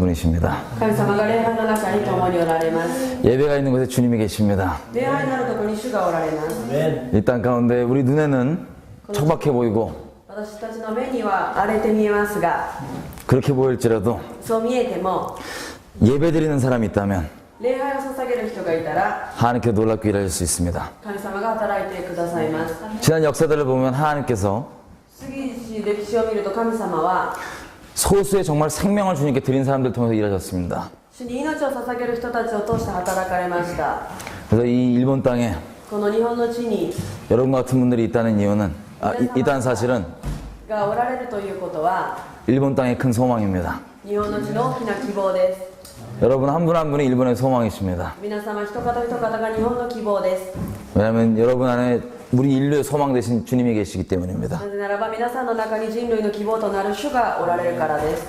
분이십니다. 神様が礼拝の中に共におられます。 예배가 있는 곳에 주님이 계십니다. 礼拝のあるところに主がおられます。 이 땅 가운데 우리 눈에는 척박해 보이고 私たちの目には荒れて見えますが、 그렇게 보일지라도 そう見えても 예배드리는 사람이 있다면 礼拝を捧げる人がいたら 하나님께 놀랍게 일하실 수 있습니다. 神様が働いてくださいます。 지난 역사들을 보면 하나님께서 過ぎし歴史を見ると神様は 소수의 정말 생명을 주님께 드린 사람들 통해서 일하셨습니다. 主に命を捧げる人たちを通して働かれました。 그래서 이 일본 땅에 この日本の地に 여러분 같은 분들이 있다는 이유는 있다는 사실은 がおられるということは 일본 땅의 큰 소망입니다. 日本の地の大きな希望です。 여러분 한 분 한 분이 일본의 소망이십니다. 皆様一方一方が日本の希望です。 왜냐하면 여러분 안에 우리 인류의 소망 되신 주님이 계시기 때문입니다. なぜならば皆さんの中に人類の希望となる主がおられるからです。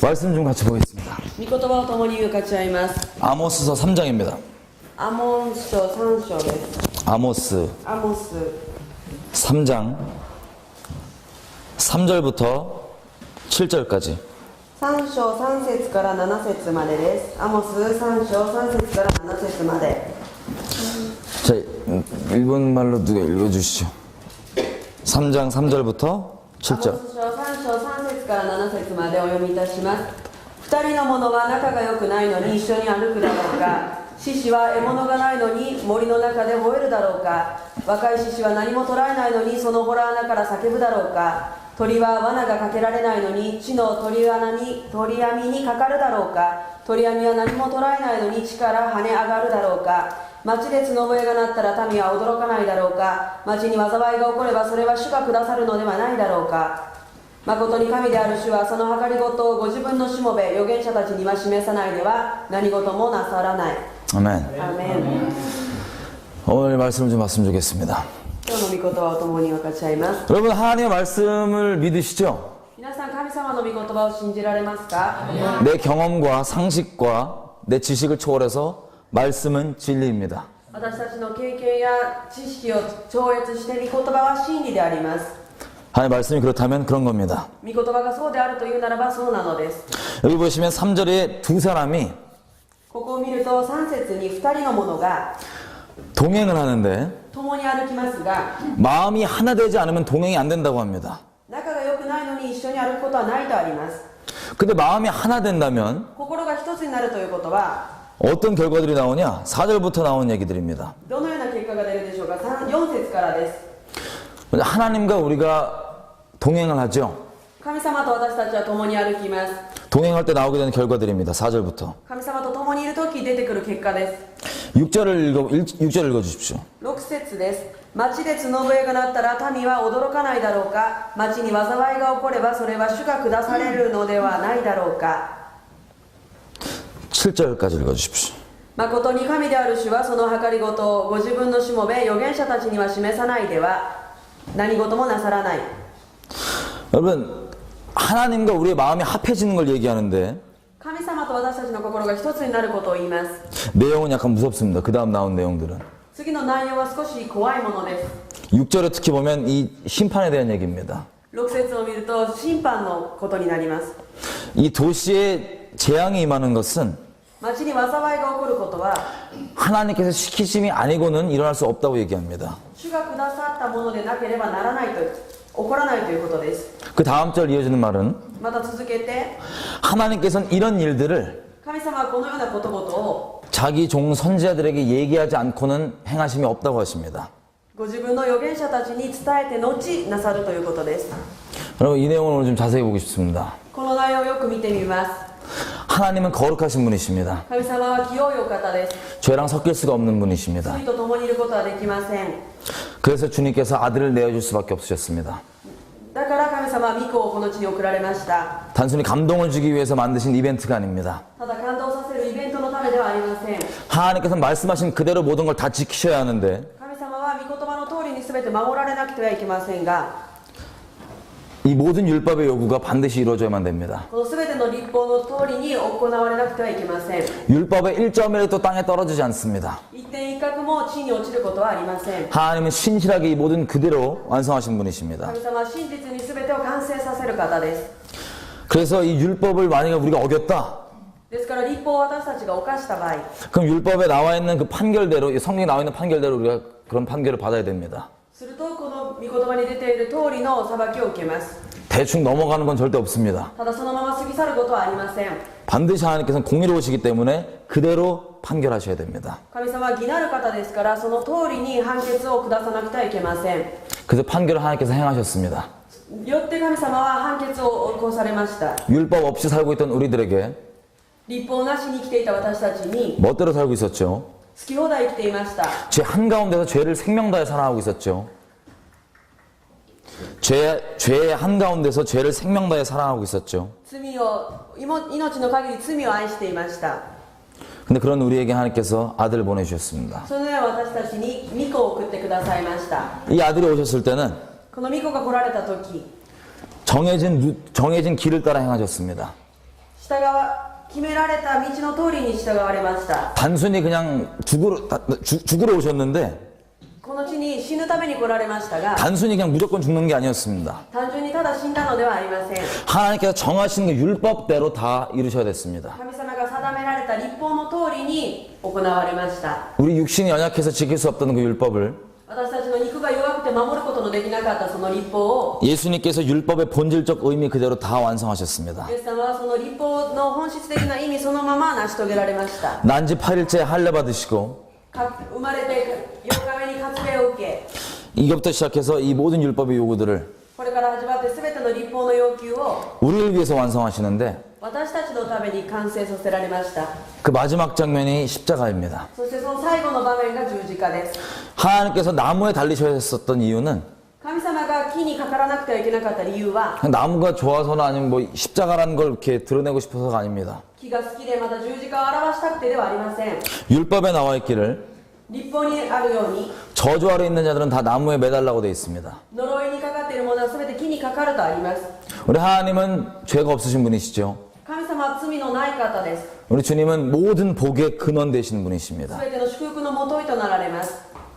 말씀 좀 같이 보겠습니다. 御言葉を共に分かち合います。 아모스서 3장입니다. アモン書3章です。 아모스 アモス 3장 3절부터 7절까지 3章3節から7節までです。アモス3章3節から7節まで。 자, 일본말로 누가 읽어주시죠. 3장 3절부터 アモ 7절 ス書3章3節から7節までお読みいたします。二人の者は仲が良くないのに一緒に歩くだろうか。獅子は獲物がないのに森の中で吠えるだろうか。若い獅子は何も捕らえないのにその洞穴から叫ぶだろうか。鳥は罠がかけられないのに地の鳥網にかかるだろうか。鳥網は何も捕らえないのに地から跳ね上がるだろうか。町で角笛が鳴ったら民は驚かないだろうか。町に災いが起こればそれは主がくださるのではないだろうか。誠に神である主はその計りごとをご自分のしもべ預言者たちには示さないでは何事もなさらない。 아멘. アーメン。 오늘 말씀을 좀 봤으면 좋겠습니다. 今日の御言葉を共に分かち合います。 여러분 하나님의 말씀을 믿으시죠? 皆さん神様の御言葉を信じられますか？ 내 경험과 상식과 내 지식을 초월해서 말씀은 진리입니다. 私たちの経験や知識を超越して御言葉は真理であります。 하나님의 말씀이 그렇다면 그런 겁니다. 御言葉がそうであるというならばそうなのです。 여기 보시면 3절에 두 사람이 ここを見ると3節に2人の者が 동행을 하는데 共に歩きますが 마음이 하나 되지 않으면 동행이 안 된다고 합니다. 仲が良くないのに一緒に歩くことはないとあります。 근데 마음이 하나 된다면 心が一つになるということは 어떤 결과들이 나오냐? 4절부터 나온 얘기들입니다. どのような結果が出るでしょうか。4節からです。 하나님과 우리가 동행을 하죠. 神様と私たちは共に歩きます。 동행할 때 나오게 되는 결과들입니다. 4절부터. 神様と共にいるとき出てくる結果です。 6절 읽어주십시오. 6節です。町で角笛が鳴ったら民は驚かないだろうか。町に災いが起こればそれは主が下されるのではないだろうか。 7절까지 읽어주십시오. 誠に神である主はその計りごとをご自分のしもべ預言者たちには示さないでは何事もなさらない。 여러분 하나님과 우리의 마음이 합해지는 걸 얘기하는데 神様と私たちの心が一つになることを言います。 내용은 약간 무섭습니다. 그 다음 나온 내용들은 次の内容は少し怖いものです。 6절에 특히 보면 이 심판에 대한 얘기입니다. 6節を見ると審判のことになります。 이 도시에 재앙이 임하는 것은 町に災いが起こることは 하나님께서 시키심이 아니고는 일어날 수 없다고 얘기합니다. 主がくださったものでなければならないと起こらないということです。 그 다음 절 이어지는 말은 また続けて 하나님께서는 이런 일들을 神様はこのようなことごとを 자기 종 선지자들에게 얘기하지 않고는 행하심이 없다고 하십니다. ご自分の預言者たちに伝えて後なさるということです。 여러분 이 내용을 오늘 좀 자세히 보고 싶습니다. この内容をよく見てみます。 하나님은 거룩하신 분이십니다. 神様は清いお方です。 죄랑 섞일 수가 없는 분이십니다. 罪と共にいることはできません。 그래서 주님께서 아들을 내어줄 수밖에 없으셨습니다. だから神様は御子をこの地に送られました。 단순히 감동을 주기 위해서 만드신 이벤트가 아닙니다. ただ感動させるイベントのためではありません。 하나님께서 말씀하신 그대로 모든 걸 다 지키셔야 하는데 神様は御言葉の通りに全て守られなくてはいけませんが 이 모든 율법의 요구가 반드시 이루어져야만 됩니다. この全ての立法の通りに行われなくてはいけません。 율법의 1점이라도 땅에 떨어지지 않습니다. 一点一角も地に落ちることはありません。 하나님은 신실하게 이 모든 그대로 완성하신 분이십니다. 神様は真実に全てを完成させる方です。 그래서 이 율법을 만약에 우리가 어겼다. ですから立法を私たちが犯した場合、 그럼 율법에 나와 있는 그 판결대로, 이 성경에 나와 있는 판결대로 우리가 그런 판결을 받아야 됩니다. するとこの御言葉に出ている通りの裁きを受けます。 대충 넘어가는 건 절대 없습니다. ただそのまま過ぎ去ることはありません。 반드시 하나님께서는 공의로우시기 때문에 그대로 판결하셔야 됩니다. 神様は義なる方ですから、その通りに判決を下さなくてはいけません。 그래서 판결을 하나님께서 행하셨습니다. よって神様は判決を起こされました。 율법 없이 살고 있던 우리들에게 立法なしに生きていた私たちに 멋대로 살고 있었죠. 好き放題生きていました。 죄 한가운데서 죄를 생명다해 살아가고 있었죠. 죄의 한가운데서 죄를 생명다해 살아가고 있었죠. 罪を命の限り罪を愛していました。 근데 그런 우리에게 하나님께서 아들을 보내주셨습니다. そのような私たちに御子を送ってくださいました。 이 아들이 오셨을 때는 この御子が来られた時、 정해진 길을 따라 행하셨습니다. 決められた道の通りに従われました。 단순히 그냥 죽으러 오셨는데 この地に死ぬために来られましたが、 단순히 그냥 무조건 죽는 게 아니었습니다. 単純にただ死んだのではありません。 하나님께서 정하신 그 율법대로 다 이루셔야 됐습니다. 神様が定められた律法の通りに行われました。 우리 육신이 연약해서 지킬 수 없던 그 율법을 私たちの肉が弱くて守ることのできなかったその律法を、 예수님께서 율법의 본질적 의미 그대로 다 완성하셨습니다. イエス様はその律法の本質的な意味そのまま成し遂げられました。 난지 8일째 할례 받으시고 生まれて4日目に割礼を受け、 이것부터 시작해서 이 모든 율법의 요구들을 これから始まって全ての律法の要求を 우리를 위해서 완성하시는데 私たちのために完成させられました。 그 마지막 장면이 십자가입니다. そしてその最後の場面が十字架です。 하나님께서 나무에 달리셔야 했었던 이유는 神様が木にかからなくてはいけなかった理由は、 그냥 나무가 좋아서나 아니면 뭐 십자가라는 걸 이렇게 드러내고 싶어서가 아닙니다. 木が好きでまた十字架を表したくてではありません。 율법에 나와 있기를 律法にあるように、 저주 아래 있는 자들은 다 나무에 매달라고 되어 있습니다. 呪いにかかっているものは全て木にかかるとあります。 우리 하나님은 죄가 없으신 분이시죠. 神様は罪のない方です。 우리 주님은 모든 복의 근원 되시는 분이십니다. 全ての祝福のもといとなられます。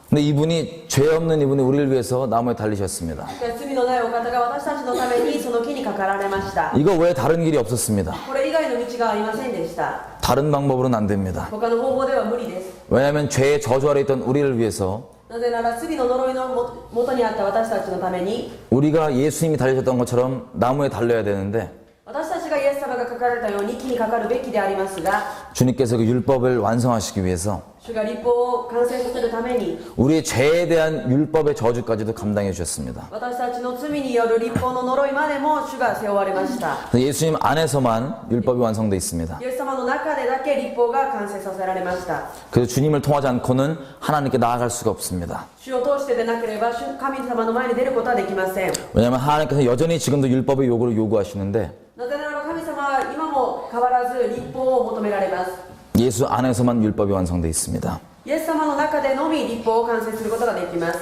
근데 이분이 죄 없는 이분이 우리를 위해서 나무에 달리셨습니다. 罪のないお方が私たちのためにその木にかかられました。 이거 외에 다른 길이 없었습니다. これ以外の道がありませんでした。 다른 방법으로는 안 됩니다. 他の方法では無理です。 왜냐하면 죄의 저주 아래 있던 우리를 위해서 なぜなら罪の呪いのもとにあった私たちのために、 우리가 예수님이 달리셨던 것처럼 나무에 달려야 되는데 私たちがイエス様が書かれたように木にかかるべきでありますが、 주님께서 그 율법을 완성하시기 위해서 主が律法を完成させるために 우리의 죄에 대한 율법의 저주까지도 감당해 주셨습니다. 私たちの罪による律法の呪いまでも主が背負われました。 그래서 예수님 안에서만 율법이 완성되어 있습니다. イエス様の中でだけ律法が完成させられました。 그래서 주님을 통하지 않고는 하나님께 나아갈 수가 없습니다. 主を通してでなければ神様の前に出ることはできません。 왜냐하면 하나님께서 여전히 지금도 율법의 요구를 요구하시는데 なぜならば神様は今も変わらず律法を求められます。 예수 안에서만 율법이 완성되어 있습니다. イエス様の中でのみ律法を完成することができます。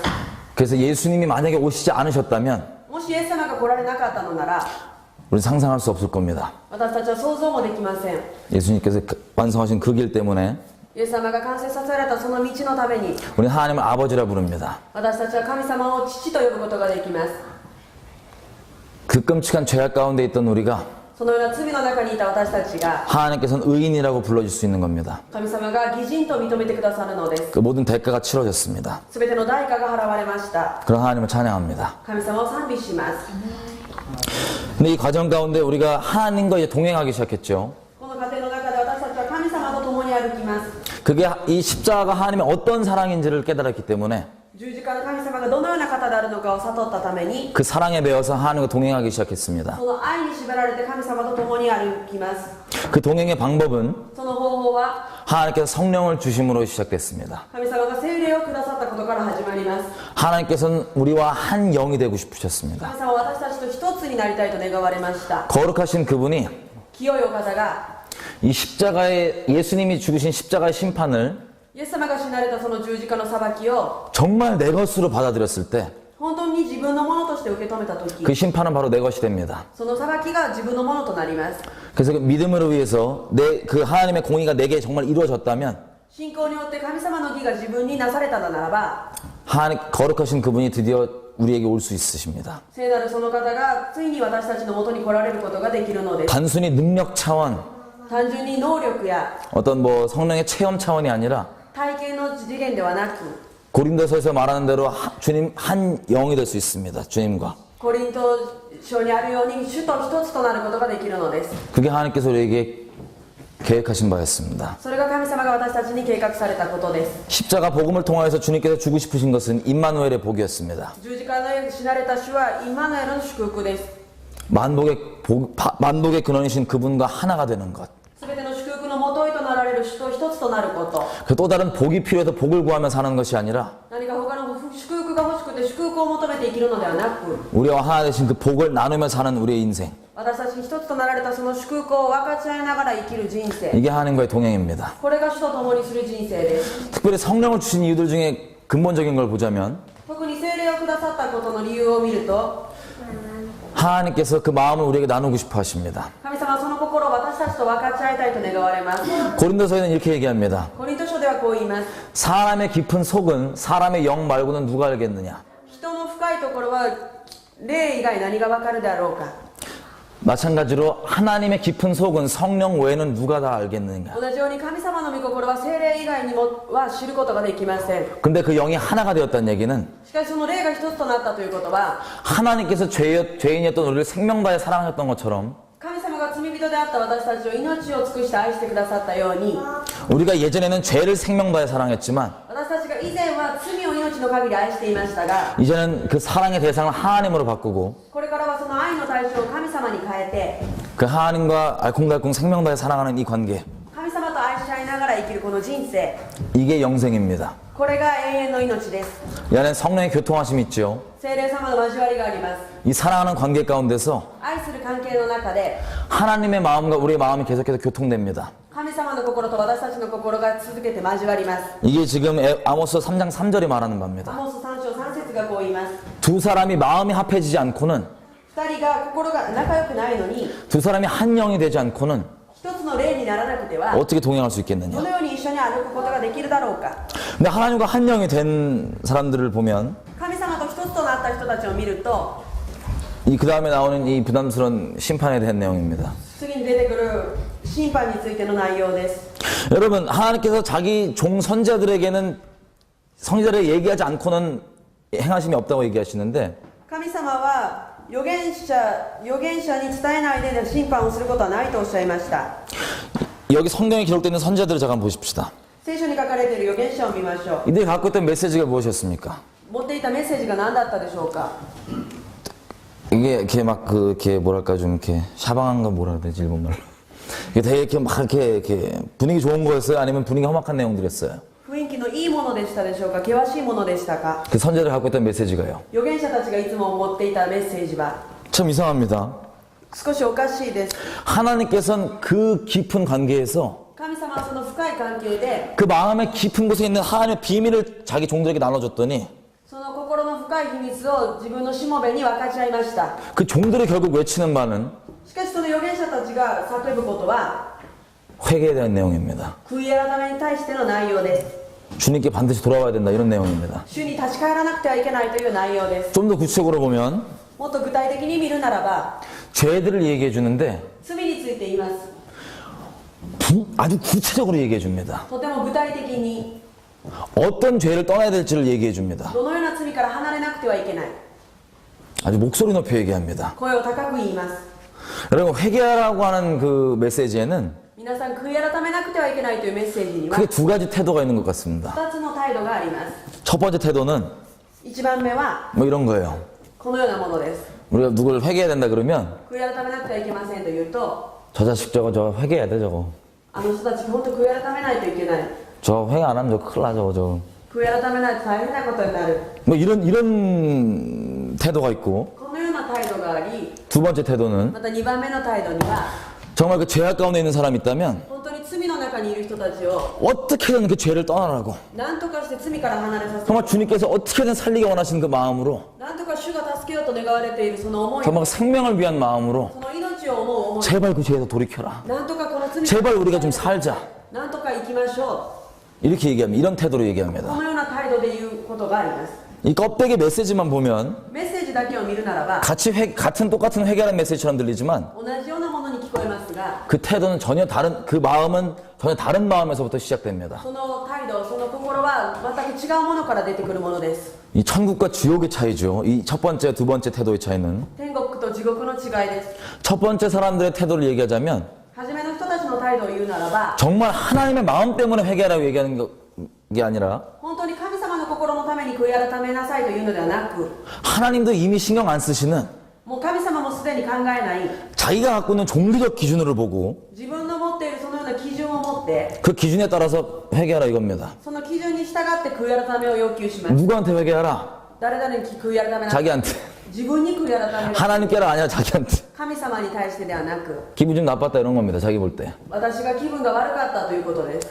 그래서 예수님이 만약에 오시지 않으셨다면 もしイエス様が来られなかったのなら、 우리는 상상할 수 없을 겁니다. 私たちは想像もできません。 예수님께서 완성하신 그 길 때문에 イエス様が完成させられたその道のために、 우리는 하나님을 아버지라 부릅니다. 私たちは神様を父と呼ぶことができます。 그 끔찍한 죄악 가운데 있던 우리가 そのような罪の中にいた私たちが、 하나님께서는 의인이라고 불러줄 수 있는 겁니다. 神様が義人と認めてくださるのです。 그 모든 대가가 치러졌습니다. すべての代価が払われました。 그런 하나님을 찬양합니다. 神様を賛美します。 근데 이 과정 가운데 우리가 하나님과 이제 동행하기 시작했죠. この過程の中で私たちは神様と共に歩きます。 그게 이 십자가가 하나님의 어떤 사랑인지를 깨달았기 때문에 十字架の神様がどのような方であるのかを悟ったために、 그 사랑에 매여서 하나님과 동행하기 시작했습니다. その愛に縛られて神様と共に歩きます。 그 동행의 방법은 その方法は 하나님께서 성령을 주심으로 시작됐습니다. 神様が聖霊をくださったことから始まります。 하나님께서는 우리와 한 영이 되고 싶으셨습니다. 神様は私たちと一つになりたいと願われました。 거룩하신 그분이 清いお方が 이 십자가의 예수님이 죽으신 십자가의 심판을 イエス様が死なれたその十字架の裁きを 정말 내 것으로 받아들였을 때 그 本当に自分のものとして受け止めたとき、 심판은 바로 내 것이 됩니다. その裁きが自分のものとなります。 그래서 그 믿음으로 위해서 그 하나님의 공의가 내게 정말 이루어졌다면 信仰によって神様の義が自分になされたのならば、 하나님 거룩하신 그분이 드디어 우리에게 올 수 있으십니다. 聖なるその方がついに私たちのもとに来られることができるのです。 단순히 능력 차원, 単純に能力や 어떤 뭐 성령의 체험 차원이 아니라 体験の次元ではなく、 고린도서에서 말하는 대로 주님 한 영이 될 수 있습니다. 주님과. コリント書にあるように主と一つとなることができるのです。 그게 하나님께서 우리에게 계획하신 바였습니다. それが神様が私たちに計画されたことです。 십자가 복음을 통하여서 주님께서 주고 싶으신 것은 임마누엘의 복이었습니다. 十字架の死なれた主はイマヌエルの祝福です。 만복의 근원이신 그분과 하나가 되는 것. すべての祝福の元となられる主と一つとなること。 그 또 다른 복이 필요해서 복을 구하며 사는 것이 아니라 何か他の祝福が欲しくて祝福を求めて生きるのではなく、 우리와 하나 되신 그 복을 나누며 사는 우리의 인생. 私たちに一つとなられたその祝福を分かち合いながら生きる人生。 이게 하나님과의 동행입니다. これが主と共にする人生です。 특별히 성령을 주신 이유들 중에 근본적인 걸 보자면 特に聖霊をくださったことの理由を見ると、 하나님께서 그 마음을 우리에게 나누고 싶어 하십니다. 神様はその心を私たちと分かち合いたいと願われます。 고린도서에는 이렇게 얘기합니다. コリント書ではこう言います。 사람의 깊은 속은 사람의 영 말고는 누가 알겠느냐. 人の深いところは霊以外何が分かるであろうか。 마찬가지로 하나님의 깊은 속은 성령 외에는 누가 다 알겠느냐. 同じように神様の御心は聖霊以外にもは知ることができません。 근데 그 영이 하나가 되었다는 얘기는 しかしその霊が一つとなったということは、 하나님께서 죄인이었던 우리를 생명 다해 사랑하셨던 것처럼 神様が罪人であった私たちを命を尽くして愛してくださったように、 우리가 예전에는 죄를 생명 다해 사랑했지만 私たちが以前は罪を命の限り愛していましたが、 이제는 그 사랑의 대상을 하나님으로 바꾸고 これからはその愛の対象を神様に変えて、 그 하나님과 알콩달콩 생명 다해 사랑하는 이 관계, 神様と愛し合いながら生きるこの人生、 이게 영생입니다. これが永遠の命です。 이 안에 성령의 교통하심이 있죠. 聖霊様の交わりがあります。 이 사랑하는 관계 가운데서 愛する関係の中で 하나님의 마음과 우리의 마음이 계속해서 교통됩니다. 神様の心と私たちの心が続けて交わります。 이게 지금 아모스 3장 3절이 말하는 ア 바입니다. モス3章3節がこう言います。 두 사람이 마음이 합해지지 않고는 二人が心が仲良くないのに 두 사람이 한 영이 되지 않고는 一つの霊にならなくては 어떻게 동행할 수 ど 있겠느냐. のように一緒に歩くことができるだろうか。 근데 하나님과 한 영이 된 사람들을 보면 神様と一つとなった人たちを見ると、 이 그 다음에 나오는 이 부담스러운 심판에 대한 내용입니다. 次に出てくる審判についての内容です。 여러분, 하나님께서 자기 종 선자들에게는 선지자를 얘기하지 않고는 행하심이 없다고 얘기하시는데 神様は預言者に伝えないで審判をすることはないとおっしゃいました。 여기 성경에 기록되어 있는 선지자들을 잠깐 보십시다. 聖書に書かれている預言者を見ましょう。 이들이 갖고 있던 메시지가 무엇이었습니까? 持っていたメッセージが何だったでしょうか。 이게 이렇게 막 이렇게 뭐랄까 좀 이렇게 샤방한 거 뭐라 해야 되지 일본말로. 이게 되게 이렇게 막 이렇게 분위기 좋은 거였어요? 아니면 분위기 험악한 내용들이었어요? 雰囲気のいいものでしたでしょうか、険しいものでしたか。 그 선지자들이 갖고 있던 메시지가요. 預言者たちがいつも持っていたメッセージは 참 이상합니다. 少しおかしいです。 하나님께서는 그 깊은 관계에서 神様はその深い関係で 그 마음의 깊은 곳에 있는 하나님의 비밀을 자기 종들에게 나눠줬더니 その心の深い秘密を自分のしもべに分かち合いました。 그 종들이 결국 외치는 바는 しかしその預言者たちが叫ぶことは 회개에 대한 내용입니다. 悔い改めに対しての内容です。 주님께 반드시 돌아와야 된다 이런 내용입니다. 主に立ち返らなくてはいけないという内容です。 좀 더 구체적으로 보면 もっと具体的に見るならば 죄들을 얘기해 주는데 罪について言います。 아주 구체적으로 얘기해 줍니다. とても具体的に 어떤 죄를 떠나야 될지를 얘기해 줍니다. どのような罪から離れなくてはいけない。 아주 목소리 높여 얘기합니다. 声を高く言います。 여러분 회개하라고 하는 그 메시지에는 皆さん悔い改めなくてはいけないというメッセージには 크게 두 가지 태도가 있는 것 같습니다. 2つの態度があります。 첫 번째 태도는 1番目は 뭐 이런 거예요. このようなものです。 우리가 누굴 회개해야 된다 그러면 悔い改めなくてはいけませんと言うと、 저 자식 저거 회개해야 돼 저거. あの人たち本当悔い改めないといけない。 저 회개 안 하면 저 큰일 나 저거. 悔い改めないと大変なことになる。 뭐 이런 태도가 있고 このような態度があり、 두 번째 태도는 また2番目の態度には 정말 그 죄악 가운데 있는 사람이 있다면 本当に罪の中にいる人たちを 어떻게든 그 죄를 떠나라고 何とかして罪から離れさせる。 정말 주님께서 어떻게든 살리기 원하시는 그 마음으로 何とか主が助けようと願われているその思い、 정말 생명을 위한 마음으로 その命を思う思い、 제발 그 죄에서 돌이켜라. 何とかこの罪 제발 우리가 좀 살자. 何とか生きましょ 이렇게 얘기합니다. 이런 태도로 う。 얘기합니다. このような態度で言うことがあります。이 껍데기 메시지만 보면 メッセージだけを見るならば 같은 똑같은 회개하는 메시지처럼 들리지만 同じようなものに聞こえますが 그 태도는 전혀 다른, 그 마음은 전혀 다른 마음에서부터 시작됩니다. その態度その心は全く違うものから出てくるものです 이 천국과 지옥의 차이죠. 이 첫 번째, 두 번째 태도의 차이는 天国と地獄の違いです 첫 번째 사람들의 태도를 얘기하자면 初めの人たちの態度を言うならば 정말 하나님의 마음 때문에 회개하라고 얘기하는 게 아니라 本当に神様の心のために悔い改めなさいというのではなく 하나님도 이미 신경 안 쓰시는 もう神様もすでに考えない 자기가 갖고 있는 종교적 기준으로 보고 自分の持っているそのような基準を持って 그 기준에 따라서 회개하라 이겁니다. その基準に従って悔い改めを要求します 누구한테 회개하라? 誰々に悔い改めなさい 자기한테. 自分に悔い改める 하나님께라 아니라 자기한테. 神様に対してではなく 기분 좀 나빴다 이런 겁니다. 자기 볼 때. 私が気分が悪かったということです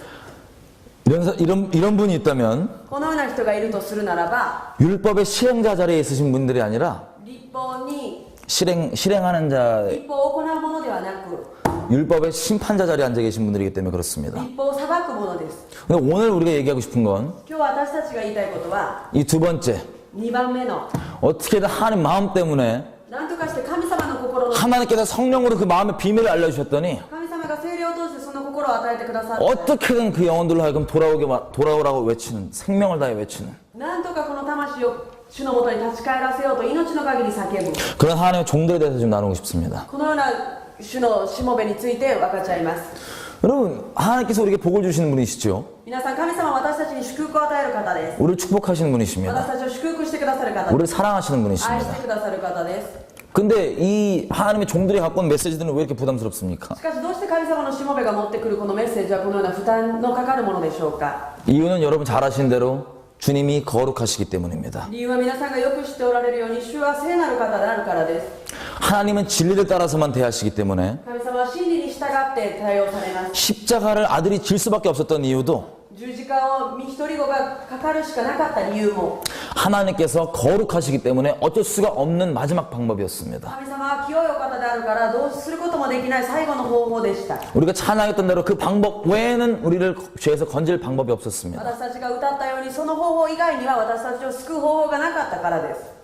이런 분이 있다면 このような人がいるとするならば 율법의 실행자 자리에 있으신 분들이 아니라 立法に 실행하는 자, 立法を行うものではなく 율법의 심판자 자리에 앉아 계신 분들이기 때문에 그렇습니다. 立法を裁くものです 근데 오늘 우리가 얘기하고 싶은 건 이 今日私たちが言いたいことは 두 번째, 2番目の 어떻게든 하나님 마음 때문에 何とかして神様の心の 하나님께서 성령으로 그 마음의 비밀을 알려주셨더니 神様が聖霊を通してその心を与えてくださって 어떻게든 그 영혼들로 하여금 돌아오라고 외치는, 생명을 다해 외치는 何とかこの魂を主のもとに立ち返らせようと命の限り叫ぶ 그런 하나님의 종들에 대해서 좀 나누고 싶습니다. このような主のしもべについて分かち合います 여러분, 하나님께서 우리에게 복을 주시는 분이시죠. 皆さん神様は私たちに祝福を与える方です 우리를 축복하시는 분이십니다. 私たちを祝福してくださる方です 우리를 사랑하시는 愛 분이십니다. してくださる方です 근데 이 하나님의 종들이 갖고 온 메시지들은 왜 이렇게 부담스럽습니까? しかしどうして神様のしもべが持ってくるこのメッセージはこのような負担のかかるものでしょうか 이유는 여러분 잘 아시는 대로 주님이 거룩하시기 때문입니다. 理由は皆さんがよく知っておられるように主は聖なる方であるからです 하나님은 진리를 따라서만 대하시기 때문에 神様は真理に従って対応されます 십자가를 아들이 질 수밖에 없었던 이유도 十字架を一人子がかかるしかなかった理由も 하나님께서 거룩하시기 때문에 어쩔 수가 없는 마지막 방법이었습니다. 神様は清いお方であるからどうすることもできない最後の方法でした 우리가 찬양했던 대로 그 방법 외에는 우리를 죄에서 건질 방법이 없었습니다. 私たちが歌ったようにその方法以外には私たちを救う方法がなかったからです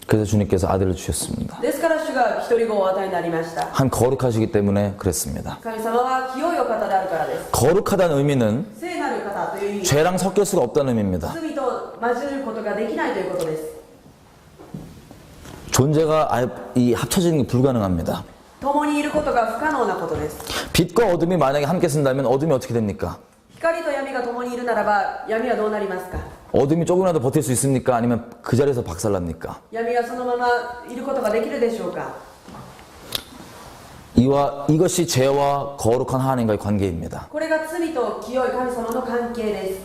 그래서 주님께서 아들을 주셨습니다. ですから主が一人子をお与えになりました 한 거룩하시기 때문에 그랬습니다. 神様は清いお方であるからです 거룩하다는 의미는 聖なる方という意味 죄랑 섞일 수가 없다는 의미입니다. 罪と混じることができないということです 존재가 아예 이 합쳐지는 게 불가능합니다. 共にいることが不可能なことです 빛과 어둠이 만약에 함께 쓴다면 어둠이 어떻게 됩니까? 光と闇が共にいるならば闇はどうなりますか 어둠이 조금이라도 버틸 수 있습니까? 아니면 그 자리에서 박살납니까? 闇がそのままいることができるでしょうか 이것이 죄와 거룩한 하나님과의 관계입니다. これが罪と清い神様の関係です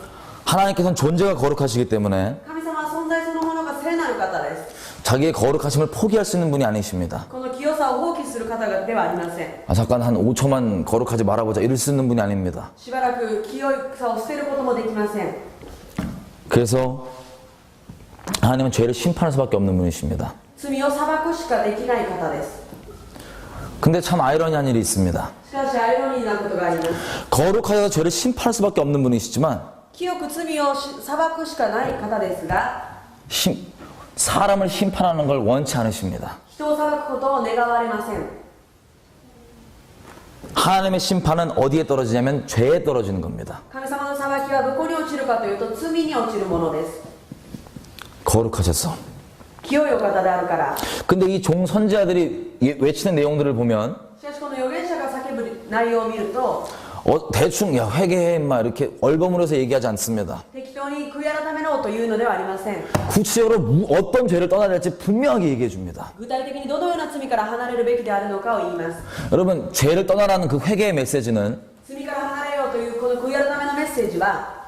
하나님께서는 존재가 거룩하시기 때문에 神様は存在そのものが聖なる方です 자기의 거룩하심을 포기할 수 있는 분이 아니십니다. この清さを放棄する方ではありません 아, 잠깐 한 5초만 거룩하지 말아보자 이럴 수 있는 분이 아닙니다. しばらく清いさを捨てることもできません 그래서 하나님은 죄를 심판할 수밖에 없는 분이십니다. 罪を裁くしかできない方です 근데 참 아이러니한 일이 있습니다. しかしアイロニーなことがあります 거룩하여서 죄를 심판할 수밖에 없는 분이시지만 清く罪を裁くしかない方ですが 사람을 심판하는 걸 원치 않으십니다. 人を裁くことを願われません 하나님의 심판은 어디에 떨어지냐면 죄에 떨어지는 겁니다. 神様の裁きはどこに落ちるかというと罪に落ちるものです 거룩하셔서. 清いお方であるから 근데 이 종 선지자들이 외치는 내용들을 보면 しかしこの預言者が叫ぶ内容を見ると 대충 야 회개해 막 이렇게 얼버무려서 얘기하지 않습니다. 適当に悔い改めろというのではありません 구체적으로 어떤 죄를 떠나야 될지 분명하게 얘기해 줍니다. 具体的にどのような罪から離れるべきであるのかを言います 여러분 죄를 떠나라는 그 회개의 메시지는 罪から離れようというこの悔い改めのメッセージは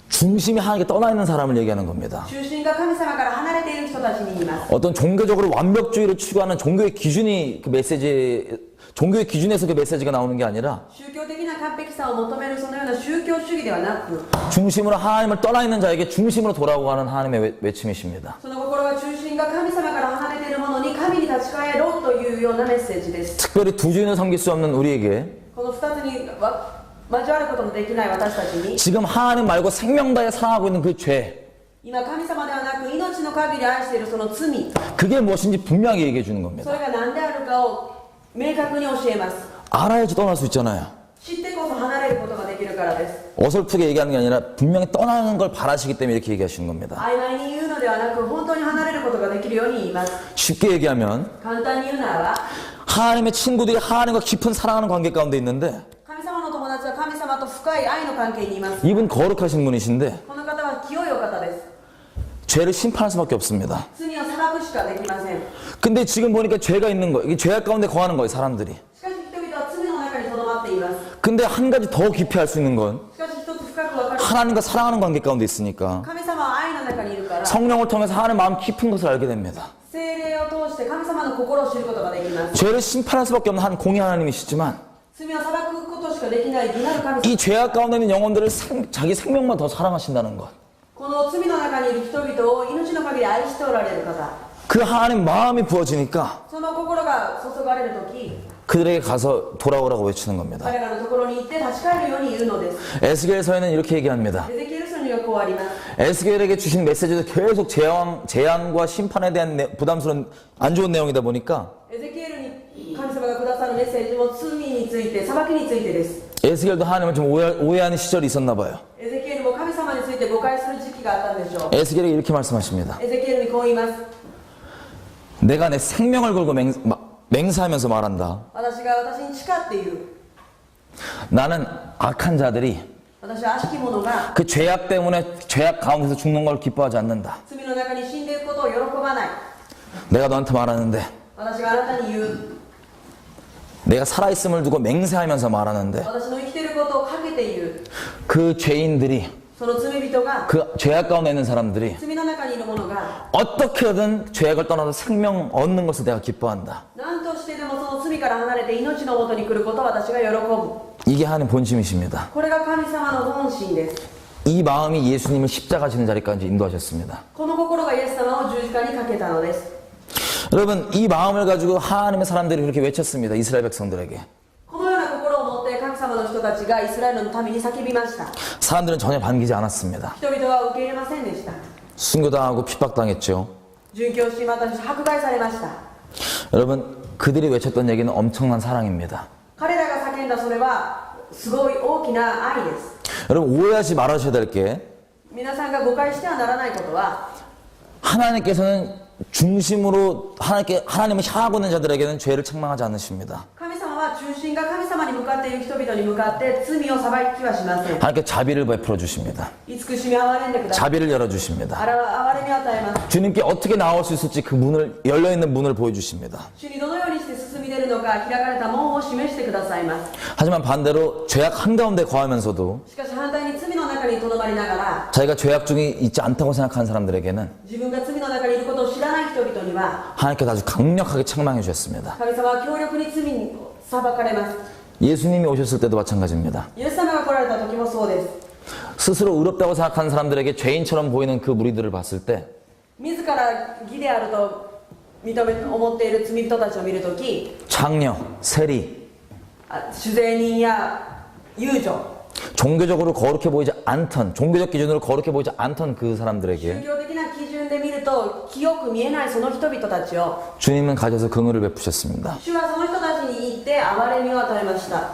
중심이 하나님께 떠나 있는 사람을 얘기하는 겁니다. 中心が神様から離れている人たちに言います 어떤 종교적으로 완벽주의를 추구하는 종교의 기준이 그 메시지 종교의 기준에서 그 메시지가 나오는 게 아니라 宗教的な完璧さを求めるそのような宗教主義ではなく 중심으로 하나님을 떠나 있는 자에게 중심으로 돌아오고 하는 하나님의 외침이십니다. その心が中心が神様から離れているものに神に立ち返ろうというようなメッセージです 특별히 두 주인을 섬길 수 없는 우리에게 この2つに交わることのできない私たちに 지금 하나님 말고 생명 다해 사랑하고 있는 그 죄, 今神様ではなく命の限り愛しているその罪 그게 무엇인지 분명히 얘기해 주는 そ 겁니다. れが何であるかを明確に教えます 알아야지 떠날 수 있잖아요. 知ってこそ離れることができるからです 어설프게 얘기하는 게 아니라 분명히 떠나는 걸 바라시기 때문에 이렇게 얘기하시는 겁니다. 曖昧に言うのではなく本当に離れることができるように言います 쉽게 얘기하면 簡単に言うならば 하나님의 친구들이 하나님과 깊은 사랑하는 관계 가운데 있는데 神様の友達は神様と深い愛の関係にいます 이분 거룩하신 분이신데 この方は清いお方です 죄를 심판할 수밖에 없습니다. 罪を裁くしかできません 근데 지금 보니까 죄가 있는 거예요. 이게 죄악 가운데 거하는 거예요, 사람들이. しかし人々は罪の中にとどまっています 근데 한 가지 더 깊이 할 수 있는 건 しかし一つ深く分かる 하나님과 사랑하는 관계 가운데 있으니까 神様は愛の中にいるから 성령을 통해서 하나님 마음 깊은 것을 알게 됩니다. 聖霊を通して神様の心を知ることができます 죄를 심판할 수밖에 없는 한 공의 하나님이시지만 罪を裁くことしかできない義なる神様 이 죄악 가운데 있는 영혼들을 자기 생명만 더 사랑하신다는 것. この罪の中にいる人々を命の限り愛しておられる方 그 하나님 마음이 부어지니까 その心が注がれるとき 그들에게 가서 돌아오라고 외치는 겁니다. 彼らのところに行って立ち返るように言うのです 에스겔서에는 이렇게 얘기합니다. エゼキエル書にはこうあります 에스겔에게 주신 메시지도 계속 재앙과 심판에 대한 부담스러운 안 좋은 내용이다 보니까 エゼキエルに神様がくださるメッセージも罪について裁きについてです 에스겔도 하나님을 좀 오해하는 시절이 있었나 봐요. エゼキエルも神様について誤解する時期があったんでしょう 에스겔이 이렇게 말씀하십니다. エゼキエルにこう言います 내가 내 생명을 걸고 맹세하면서 말한다. 私が私に誓っている 나는 악한 자들이 私は悪しき者が 그 죄악 때문에 죄악 가운데서 죽는 걸 기뻐하지 않는다. 罪の中に死んでいくことを喜ばない 내가 너한테 말하는데 私があなたに言う 내가 살아있음을 두고 맹세하면서 말하는데 私の生きていることをかけて言う 그 죄인들이 その罪人が 그 죄악 가운데 있는 사람들이 罪の中にいる者が 어떻게든 죄악을 떠나서 생명 얻는 것을 내가 기뻐한다. 何としてでもその罪から離れて命のもとに来ることを私が喜ぶ 이게 하나님 본심이십니다. これが神様の本心です 이 마음이 예수님을 십자가 지는 자리까지 인도하셨습니다. この心がイエス様を十字架にかけたのです 여러분 이 마음을 가지고 하나님의 사람들이 그렇게 외쳤습니다. 이스라엘 백성들에게. このような心を持って神様の人たちがイスラエルの民に叫びました 사람들은 전혀 반기지 않았습니다. 人々は受け入れませんでした 순교당하고 핍박당했죠. 殉教しまた迫害されました 여러분 그들이 외쳤던 얘기는 엄청난 사랑입니다. 彼らが叫んだそれはすごい大きな愛です 여러분 오해하지 말아주셔야 될 게 皆さんが誤解してはならないことは 하나님께서는 중심으로 하나님을 향하고 있는 자들에게는 죄를 책망하지 않으십니다. 神様は中心が神様に向かっている人々に向かって罪を裁きはしません 하나님께 자비를 베풀어 주십니다. 慈しみ憐れんでください 자비를 열어 주십니다. 憐れみを与えます 주님께 어떻게 나올 수 있을지 그 문을 열려 있는 문을 보여주십니다. 主にどのようにして進み出るのか開かれた門を示してくださいます 하지만 반대로 죄악 한가운데 거하면서도 しかし反対に罪の中にとどまりながら 자기가 죄악 중에 있지 않다고 생각하는 사람들에게는 自分が罪の中にいることを知らない人々には 하나님께서 아주 강력하게 책망해 주셨습니다. 神様は強力に罪を裁かれます 예수님이 오셨을 때도 마찬가지입니다. イエス様が来られた時もそうです 스스로 의롭다고 생각하는 사람들에게 죄인처럼 보이는 그 무리들을 봤을 때 自ら義であると思っている罪人たちを見るとき 장녀, 세리, 主税人や遊女 종교적으로 거룩해 보이지 않던 종교적 기준으로 거룩해 보이지 않던 그 宗 사람들에게 教的な基準で見ると清く見えないその人々たちを 주님은 가셔서 긍휼을 베푸셨습니다. 主はその人たちに言って憐れみを与えました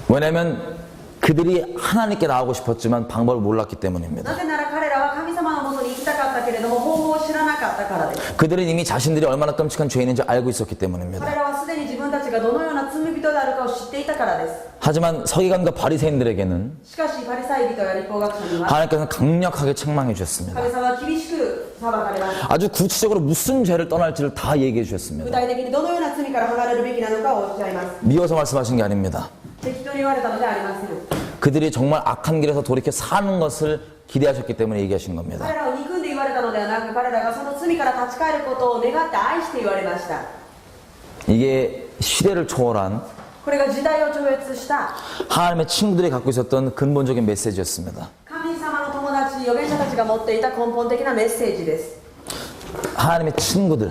왜냐하면 그들이 하나님께 나오고 싶었지만 방법을 몰랐기 때문입니다. なぜなら彼らは神様のもとに行きたかったけれども方法を知らなかったからです 그들은 이미 자신들이 얼마나 끔찍한 죄인인지 알고 있었기 때문입니다. 彼らはすでに自分たちがどのような罪人であるかを知っていたからです 하지만 서기관과 바리새인들에게는 しかしパリサイ人や立法学者には 하나님께서는 강력하게 책망해 주셨습니다. 神様は厳しく裁かれます 아주 구체적으로 무슨 죄를 떠날지를 다 얘기해 具 주셨습니다. 体的にどのような罪から離れるべきなのかをおっしゃいます 미워서 말씀하신 게 아닙니다. 適当に言われたのではありません 그들이 정말 악한 길에서 돌이켜 사는 것을 기대하셨기 때문에 얘기하신 겁니다. 彼らを憎んで言われたのではなく彼らがその罪から立ち返ることを願って愛して言われました 이게 시대를 초월한 これが時代を超越した 하나님의 친구들이 갖고 있었던 근본적인 메시지였습니다. 神様の友達預言者たちが持っていた根本的なメッセージです 하나님의 친구들.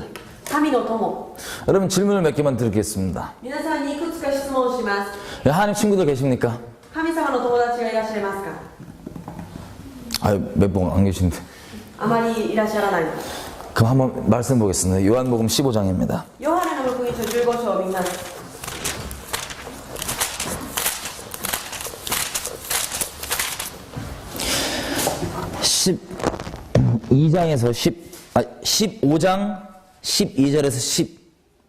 神の友 여러분 질문을 몇 개만 드리겠습니다. 皆さんにいくつか質問をします 하나님 친구들 계십니까? 神様の友達がいらっしゃいますか 아유, 몇 분 안 계신데. あまりいらっしゃらない。 그럼 한번 말씀 보겠습니다. 요한복음 15장입니다. ヨハネの福音書15章を見ます。 15장 12절에서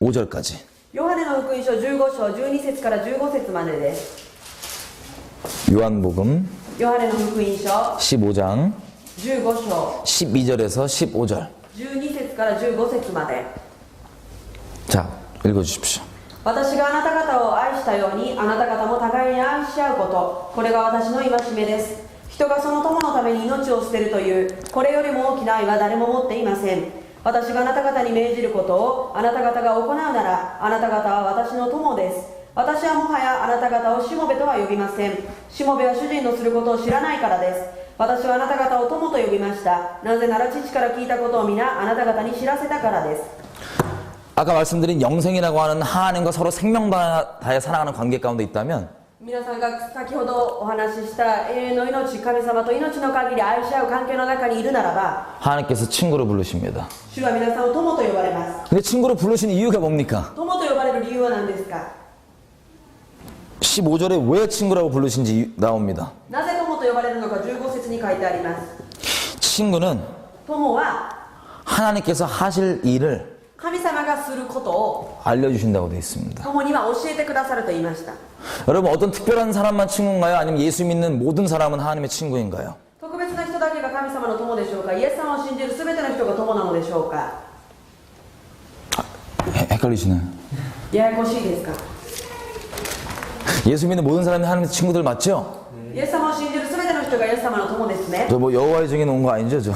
15절까지. ヨハネの福音書15章12節から15節までです。 요한복음 ヨハネの福音書 15장 15章 12절에서 15절. 12節から15節まで。 자, 읽어주십시오. 私があなた方を愛したようにあなた方も互いに愛し合うこと、これが私の戒めです。人がその友のために命を捨てるというこれよりも大きな愛は誰も持っていません。私があなた方に命じることをあなた方が行うならあなた方は私の友です。私はもはやあなた方をしもべとは呼びません。しもべは主人のすることを知らないからです。私はあなた方を友と呼びました。なぜなら父から聞いたことを皆あなた方に知らせたからです。 아까 말씀드린 영생이라고 하는 하나님과 서로 생명 다해 살아가는 관계 가운데 있다면 皆さんが先ほどお話しした永遠の命、神様と命の限り愛し合う関係の中にいるならば 하나님께서 친구로 부르십니다. 主は皆さんを友と呼ばれます。 근데 친구로 부르신 이유가 뭡니까? 友と呼ばれる理由は何ですか？ 15절에 왜 친구라고 부르신지 나옵니다. なぜ友と呼ばれるのか15節に書いてあります。 친구는 友は 하나님께서 하실 일을 神様がすることを 알려주신다고 되어 있습니다. 友には教えてくださると言いました。 여러분 어떤 특별한 사람만 친구인가요? 아니면 예수 믿는 모든 사람은 하나님의 친구인가요? 特別な人だけが神様の友でしょうか？イエス様を信じる全ての人が友なのでしょうか？ 헷갈리시나요? ややこしいですか？ 예수 믿는 모든 사람이 하나님의 친구들 맞죠? イエス様を信じる全ての人がイエス様の友ですね。 저 뭐 여호와의 증인 온 거 아니죠? 저.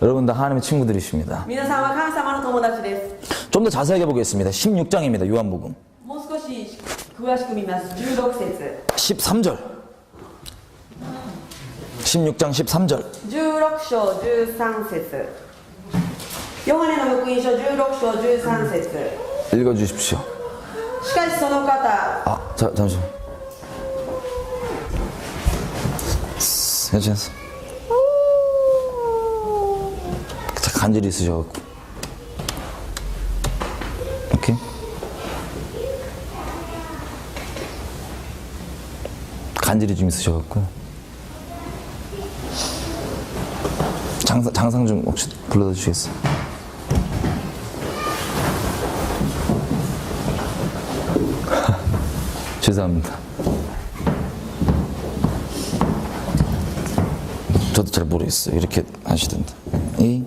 여러분 다 하나님의 친구들이십니다. 皆さんは神様の友達です。 좀 더 자세하게 보겠습니다. 16장입니다. 요한복음. もう少し詳しく見ます。16節 13절. 16장 13절. 16章13節ヨハネの福音書16章13節 읽어주십시오. しかしその方 아, 잠시만. 괜찮았어. 간절히 있으셔갖고. 오케이? 간절히 좀 있으셔갖고. 장상 좀 혹시 불러다 주시겠어요? 죄송합니다. 저도 잘 모르겠어요. 이렇게 하시던데. 이?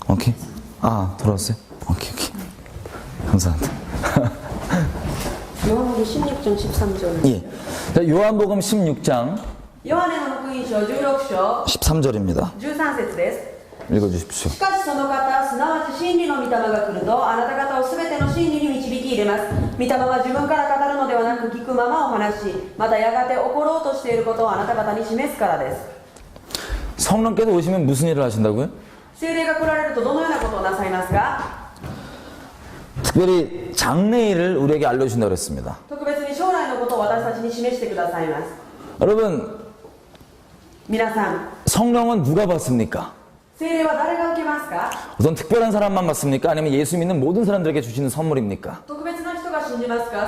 오케이. 아, 돌아왔어요? 오케이. 감사합니다. ヨハネ16章13절 예. 자, 요한복음 16장 ヨハネの福音書16章 13절입니다. 13節です。 읽어주십시오. しかしその方すなわち真理の御霊が来るとあなた方をすべての真理に導き入れます。御霊は自分から語るのではなく聞くままお話し、またやがて起ころうとしていることをあなた方に示すからです。 성령께서 오시면 무슨 일을 하신다고요? 聖霊が来られるとどのようなことをなさいますか？ 특별히 장래일을 우리에게 알려주신다고 그랬습니다. 特別に将来のことを私たちに示してくださいます。 여러분, 皆さん 성령은 누가 받습니까? 聖霊は誰が受けますか？ 어떤 특별한 사람만 받습니까? 아니면 예수 믿는 모든 사람들에게 주시는 선물입니까? 特別な人が信じますか？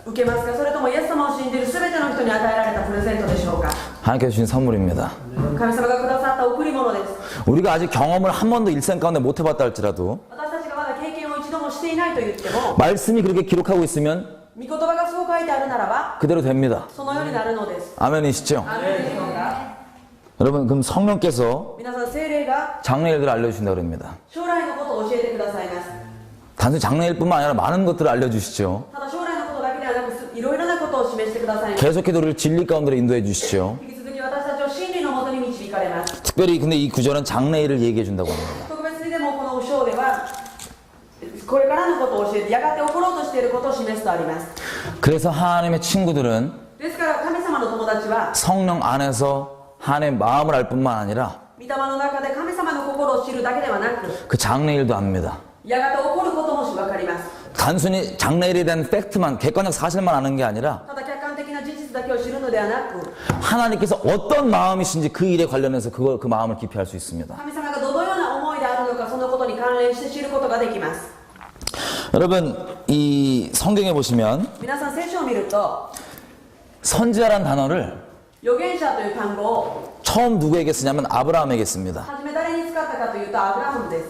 受けますか？それともイエス様を信じるすべての人に与えられたプレゼントでしょうか？ 하나님께서 주신 선물입니다. 神様がくださった贈り物です。 우리가 아직 경험을 한 번도 일생 가운데 못 해봤다 할지라도 私たちがまだ経験を一度もしていないと言っても 말씀이 그렇게 기록하고 있으면 御言葉がそう書いてあるならば 그대로 됩니다. そのようになるのです。 아멘이시죠? アーメンでしょうか？ 여러분, 그럼 성령께서 皆さん聖霊が 장래일들을 알려주신다고 그럽니다. 将来のことを教えてくださいます。 단순히 장래일뿐만 아니라 많은 것들을 알려주시죠. ただ将来のことだけではなくいろいろなことを示してくださいます。 계속해서 우리를 진리 가운데로 인도해 주시죠. 引き続き私たちを真理のもとに導かれます。 특별히 근데 이 구절은 장래일을 얘기해 준다고 합니다. 特別にでもこの章ではこれからのことを教えてやがて起ころうとしていることを示すとあります。 그래서 하나님의 친구들은 ですから神様の友達は 성령 안에서 하나님의 마음을 알 뿐만 아니라 御霊の中で神様の心を知るだけではなく 그 장래일도 압니다. やがて起こることも分かります。 단순히 장래일에 대한 팩트만 객관적 사실만 아는 게 아니라 ただ客観的な事実だけを知るのではなく 하나님께서 어떤 마음이신지 그 일에 관련해서 그 마음을 깊이 알 수 있습니다. 神様がどのような思いであるのか、そのことに関連して知ることができます。 여러분, 이 성경에 보시면 皆さん聖書を見ると、 선지자란 단어를 預言者という単語を 처음 누구에게 쓰냐면 아브라함에게 씁니다. 初め誰に使ったかというとアブラハムです。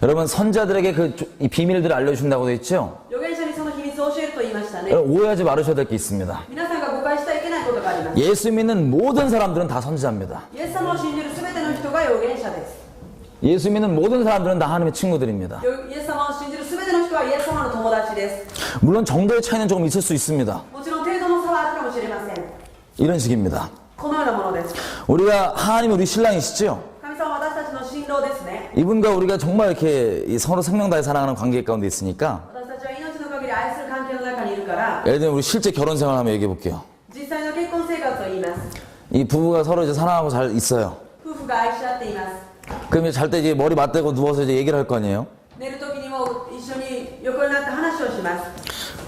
여러분, 선지자들에게 이 비밀들을 알려준다고 되어 있죠? 預言者にその秘密を教えると言いましたね。 여러분, 오해하지 말으셔야 될 게 있습니다. 皆さんが誤解してはいけないことがあります。 예수 믿는 모든 사람들은 다 선지자입니다. イエス様を信じるすべての人が預言者です。 예수 믿는 모든 사람들은 다 하나님의 친구들입니다. イエス様を信じるすべての人はイエス様の友達です。 물론 정도의 차이는 조금 있을 수 있습니다. もちろん程度の差はあるかもしれません。 이런 식입니다. このようなものです。 우리가 하나님이 우리 신랑이시죠? 神様は私たちの新郎ですね。 이분과 우리가 정말 이렇게 이 서로 생명 다해 사랑하는 관계 가운데 있으니까 私たちは命の限り愛する関係の中にいるから、 예를 들면 우리 실제 결혼 생활 한번 얘기해 볼게요. 実際の結婚生活を言います。 이 부부가 서로 이제 사랑하고 잘 있어요. 夫婦が愛し合っています。 그럼 이제 잘 때 이제 머리 맞대고 누워서 이제 얘기를 할 거 아니에요? 寝る時にも一緒に横になって話をします。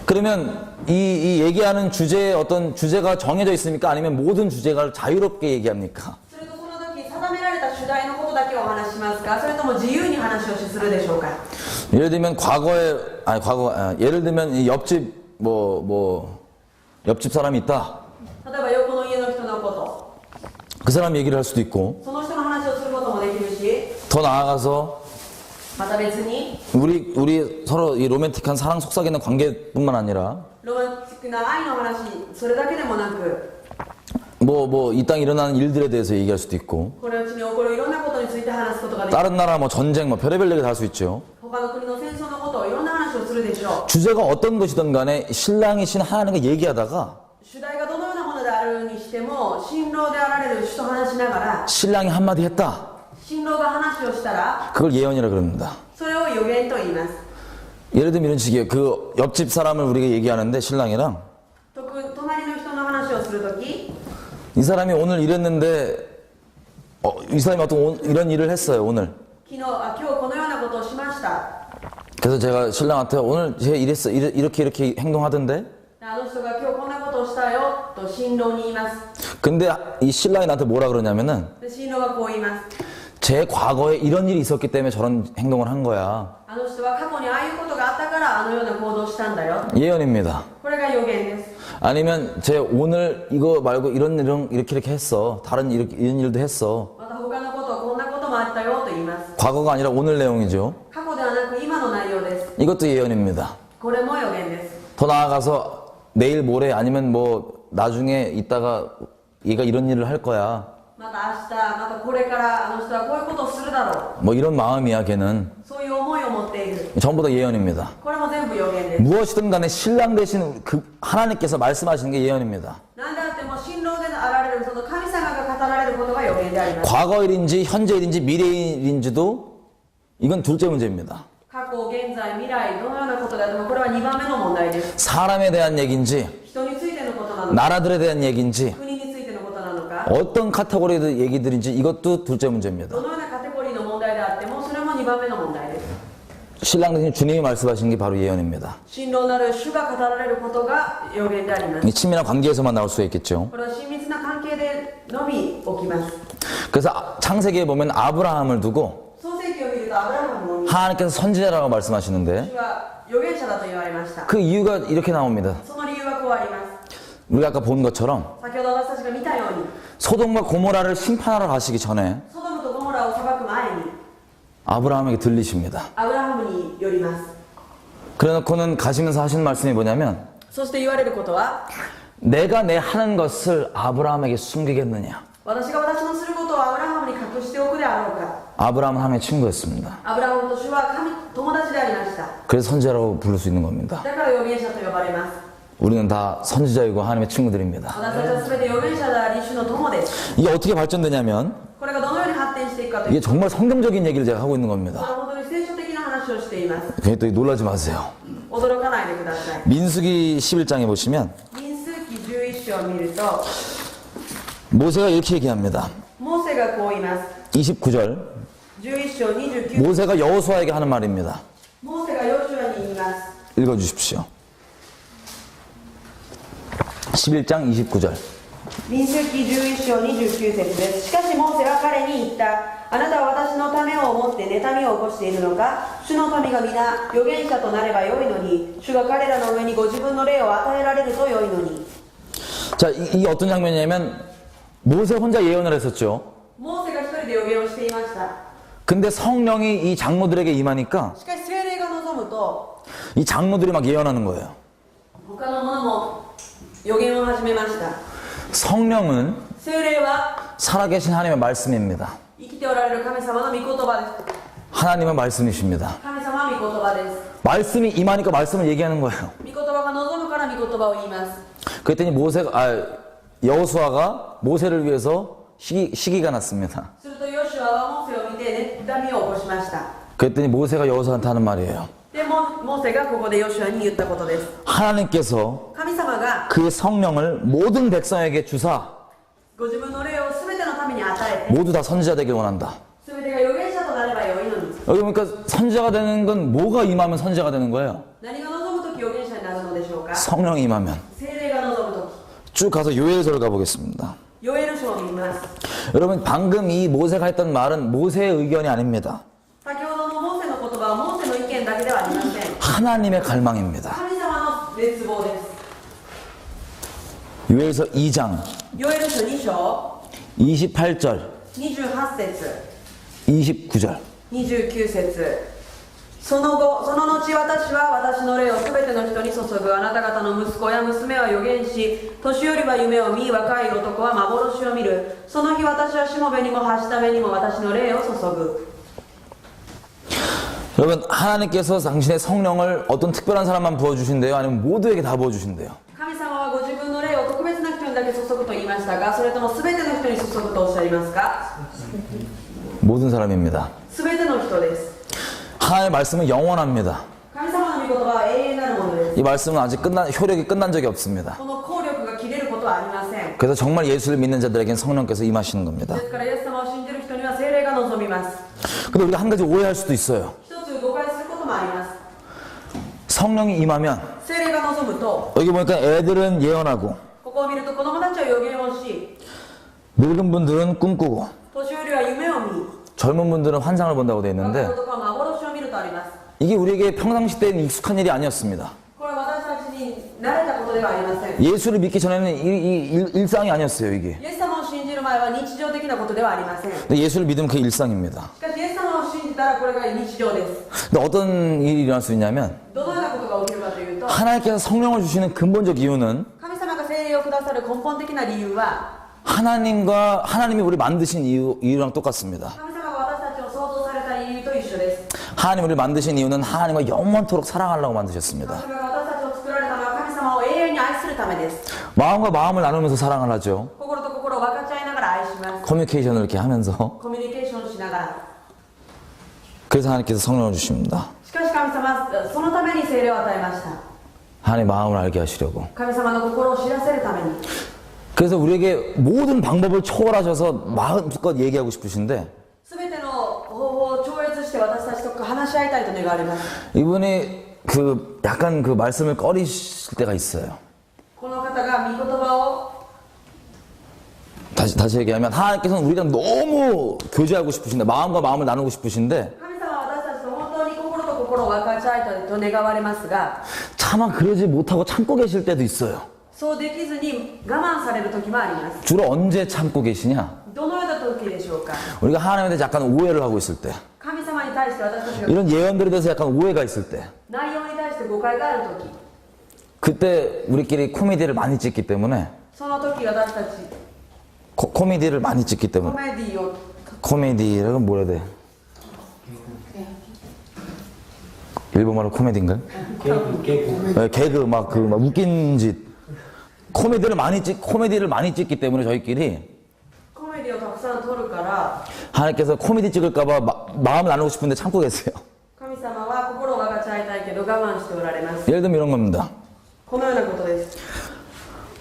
그러면 이 얘기하는 주제에 어떤 주제가 정해져 있습니까? 아니면 모든 주제가 자유롭게 얘기합니까? それとその時定められた主題のことだけをお話ししますか、それとも自由に話をするでしょうか。 예를 들면 예를 들면 이 옆집 옆집 사람이 있다. 例えば横の家の人のこと、 그 사람 얘기를 할 수도 있고 その人の話をすることもできるし、 더 나아가서 また別に 우리 서로 이 로맨틱한 사랑 속삭이는 관계뿐만 아니라 ロマンチックな愛の話、それだけでもなく、 이 땅에 일어나는 일들에 대해서 얘기할 수도 있고 このうちに起こるいろんなことについて話すことができる。 다른 나라 전쟁 별의별 얘기 다 할 수 있죠. 他の国の戦争のことをいろんな話をするでしょう。 주제가 어떤 것이든 간에 신랑이신 하나님과 얘기하다가 主題がどのようなものであるにしても、新郎であられる主と話しながら、 신랑이 한마디 했다. 新郎が話をしたら、 그걸 예언이라 그럽니다. それを予言と言います。 예를 들면 이런 식이에요. 그 옆집 사람을 우리가 얘기하는데 신랑이랑 隣の人の話をするとき、 이 사람이 오늘 이랬는데 이 사람이 이런 일을 했어요. 오늘. 今日このようなことをしました。 그래서 제가 신랑한테 오늘 쟤 이랬어. 이렇게 행동하던데. あの人が今日こんなことをしたよと新郎に言います。 근데 이 신랑이 나한테 뭐라 그러냐면은 で新郎がこう言います。 제 과거에 이런 일이 있었기 때문에 저런 행동을 한 거야. あの人は過去にああいうことがあったからあのような行動をしたんだよ。 예언입니다. これが予言です。 아니면 제 오늘 이거 말고 이렇게 했어. 다른 이런 일도 했어. また他のことこんなこともあったよと言います。 과거가 아니라 오늘 내용이죠. 過去ではなく今の内容です。 이것도 예언입니다. これも予言です。 더 나아가서 내일 모레 아니면 나중에 있다가 얘가 이런 일을 할 거야. また明日、またこれからあの人はこういうことをするだろう。 이런 마음이야 걔는. そういう思いを持っている。 전부 다 예언입니다. これも全部予言です。 무엇이든 간에 신랑 되신 그 하나님께서 말씀하시는 게 예언입니다. 何であっても新郎であられるその神様が語られることが予言であります。 과거 일인지 현재 일인지 미래 일인지도 이건 둘째 문제입니다. 過去、現在、未来、どのようなことであってもこれは2番目の問題です。 사람에 대한 얘기인지 人についてのことなのか、 나라들에 대한 얘기인지 国についてのことなのか、 어떤 카테고리의 얘기들인지 이것도 둘째 문제입니다. どのようなカテゴリーの問題であってもそれも2番目の問題です。 신랑 되신 주님이 말씀하신 게 바로 예언입니다. 新郎なる主が語られることが予言であります。 이 친밀한 관계에서만 나올 수가 있겠죠. これは親密な関係でのみ起きます。 그래서 창세기에 보면 아브라함을 두고 創世記を見るとアブラハムを見、 하나님께서 선지자라고 말씀하시는데 主は預言者だと言われました。 그 이유가 이렇게 나옵니다. その理由はこうあります。 우리가 아까 본 것처럼 先ほど私たちが見たように、 소돔과 고모라를 심판하러 가시기 전에 ソドムとゴモラを裁く前に 아브라함에게 들리십니다. アブラハムによります。 그래놓고는 가시면서 하시는 말씀이 뭐냐면 そして言われることは、 내가 내 하는 것을 아브라함에게 숨기겠느냐. 私が私のすることをアブラハムに隠しておくであろうか。 아브라함은 하나님의 친구였습니다. アブラハムと主は友達でありました。 그래서 선지자라고 부를 수 있는 겁니다. だから預言者と呼ばれます。 우리는 다 선지자이고 하나님의 친구들입니다. 私たちは全て預言者であり主の友です。 이게 어떻게 발전되냐면 これがどのように発展していくかという 이게 정말 성경적인 얘기를 제가 하고 있는 と、これ 겁니다. は本当に聖書的な話をしています。 괜히 또 놀라지 마세요. 驚かないでください。 민수기 11장에 보시면 民数記11章を見ると、 모세가 이렇게 얘기합니다. モーセがこう言います。 29절 11章29、 모세가 여호수아에게 하는 말입니다. モーセがヨシュアに言います。 읽어주십시오. 11장 29절 民数記11章29節です。しかしモーセは彼に言った。あなたは私のためを思って妬みを起こしているのか。主の民が皆預言者となればよいのに、主が彼らの上にご自分の霊を与えられるとよいのに。 자, 이게 어떤 장면이냐면 모세 혼자 예언을 했었죠. モーセが一人で予言をしていました。 근데 성령이 이 장로들에게 임하니까 しかし聖霊が望むと 이 장로들이 막 예언하는 거예요. 他の者も予言を始めました。 성령은 聖霊は 살아계신 하나님의 말씀입니다. 生きておられる神様の御言葉です。 하나님의 말씀이십니다. 神様は御言葉です。 말씀이 임하니까 말씀을 얘기하는 거예요. 御言葉が望むから御言葉を言います。 그랬더니 여호수아가 모세를 위해서 시기가 났습니다. するとヨシュアはモーセを見て妬みを起こしました。 그랬더니 모세가 여호수아한테 하는 말이에요. でもモーセがここでヨシュアに言ったことです。 하나님께서 神様が 그의 성령을 모든 백성에게 주사 ご自分の霊を全てのために与えて 모두 다 선지자 되길 원한다. 全てが預言者となればよいのに。 여기 보니까 선지자가 되는 건 뭐가 임하면 선지자가 되는 거예요? 何が望むとき預言者になるのでしょうか。 성령이 임하면. 聖霊が望むとき。 쭉 가서 요엘서를 가보겠습니다. ヨエル書を見ます。 여러분 방금 이 모세가 했던 말은 모세의 의견이 아닙니다. 先ほどのモーセの言葉はモーセの意見だけではありません。 하나님의 갈망입니다. 神様の熱望です。 요엘서 2장 ヨエル書2章 28절 28節 29절 29節。その後私は私の霊をすべての人に注ぐ。あなた方の息子や娘は預言し、年寄りは夢を見、若い男は幻を見る。その日私はしもべにもはしためにも私の霊を注ぐ。 여러분 하나님께서 당신의 성령을 어떤 특별한 사람만 부어주신대요? 아니면 모두에게 다 부어주신대요? 神様はご自分の霊を特別な人にだけ注ぐと言いましたが、それともすべての人に注ぐとおっしゃいますか。 모든 사람입니다. すべての人です。 하나님의 말씀은 영원합니다. 神様の御言葉は永遠なるものです。 이 말씀은 아직 효력이 끝난 적이 없습니다. この効力が切れることはありません。 그래서 정말 예수를 믿는 자들에게는 성령께서 임하시는 겁니다. ですからイエス様を信じる人には聖霊が望みます。 근데 우리가 한 가지 오해할 수도 있어요. 一つ誤解することもあります。 성령이 임하면 聖霊が望むと、 여기 보니까 애들은 예언하고 ここを見ると子供たちは予言をし、 늙은 분들은 꿈꾸고 年寄りは夢を見、 젊은 분들은 환상을 본다고 되어 若い 있는데 男は幻を見るとあります。 이게 우리에게 평상시 때는 익숙한 일이 아니었습니다. これは私たちに慣れたことではありません。 예수를 믿기 전에는 일상이 아니었어요, 이게. イエス様を信じる前は日常的なことではありません。し 근데 예수를 믿으면 그게 일상입니다. かしイエス様を信じたらこれが日常です。 근데 어떤 일이 일어날 수 있냐면 どのようなことが起きるかというと、 하나님께서 성령을 주시는 근본적 이유는 神様が聖霊をくださる根本的な理由は、 하나님이 우리 만드신 이유랑 똑같습니다. 神様が私たちを創造された理由と一緒です。 하나님 우리 만드신 이유는 하나님과 영원토록 사랑하려고 만드셨습니다. 神様が私たちを作られたのは神様を永遠に愛するためです。 마음과 마음을 나누면서 사랑을 하죠. 心と心を分かち合いながら愛します。 커뮤니케이션을 이렇게 하면서. コミュニケーションしながら。 그래서 하나님께서 성령을 주십니다. しかし神様はそのために聖霊を与えました。 하나님의 마음을 알게 하시려고. 神様の心を知らせるために。 그래서 우리에게 모든 방법을 초월하셔서 마음껏 얘기하고 싶으신데 すべての方法を超越して私たちと話し合いたいと願われます。 이분이 약간 그 말씀을 꺼리실 때가 있어요. この方が御言葉を 다시 얘기하면 하나님께서는 우리랑 너무 교제하고 싶으신데 마음과 마음을 나누고 싶으신데 神様は私たちと本当に心と心を分かち合いたいと願われますが、 차마 그러지 못하고 참고 계실 때도 있어요. そうできずに我慢される時もあります。 주로 언제 참고 계시냐? どのような時でしょうか。 우리가 하나님에 대해서 약간 오해를 하고 있을 때, 神様に対して私たちが 이런 예언들에 대해서 약간 오해가 있을 때, 内容に対して誤解がある時、 그때 우리끼리 코미디를 많이 찍기 때문에 その時私たち 코미디를 많이 찍기 コ 때문에 メディを 코미디라는 뭐라 해야 돼? 일본말로 코미디인가요? 네, 개그 막 웃긴 짓 코미디를 많이 찍기 때문에 저희끼리 コメディをたくさん撮るから、 하나님께서 코미디 찍을까봐 마음을 나누고 싶은데 참고 계세요. 神様は心を分かち合いたいけど我慢しておられます。 예를 들면 이런 겁니다. このようなことです。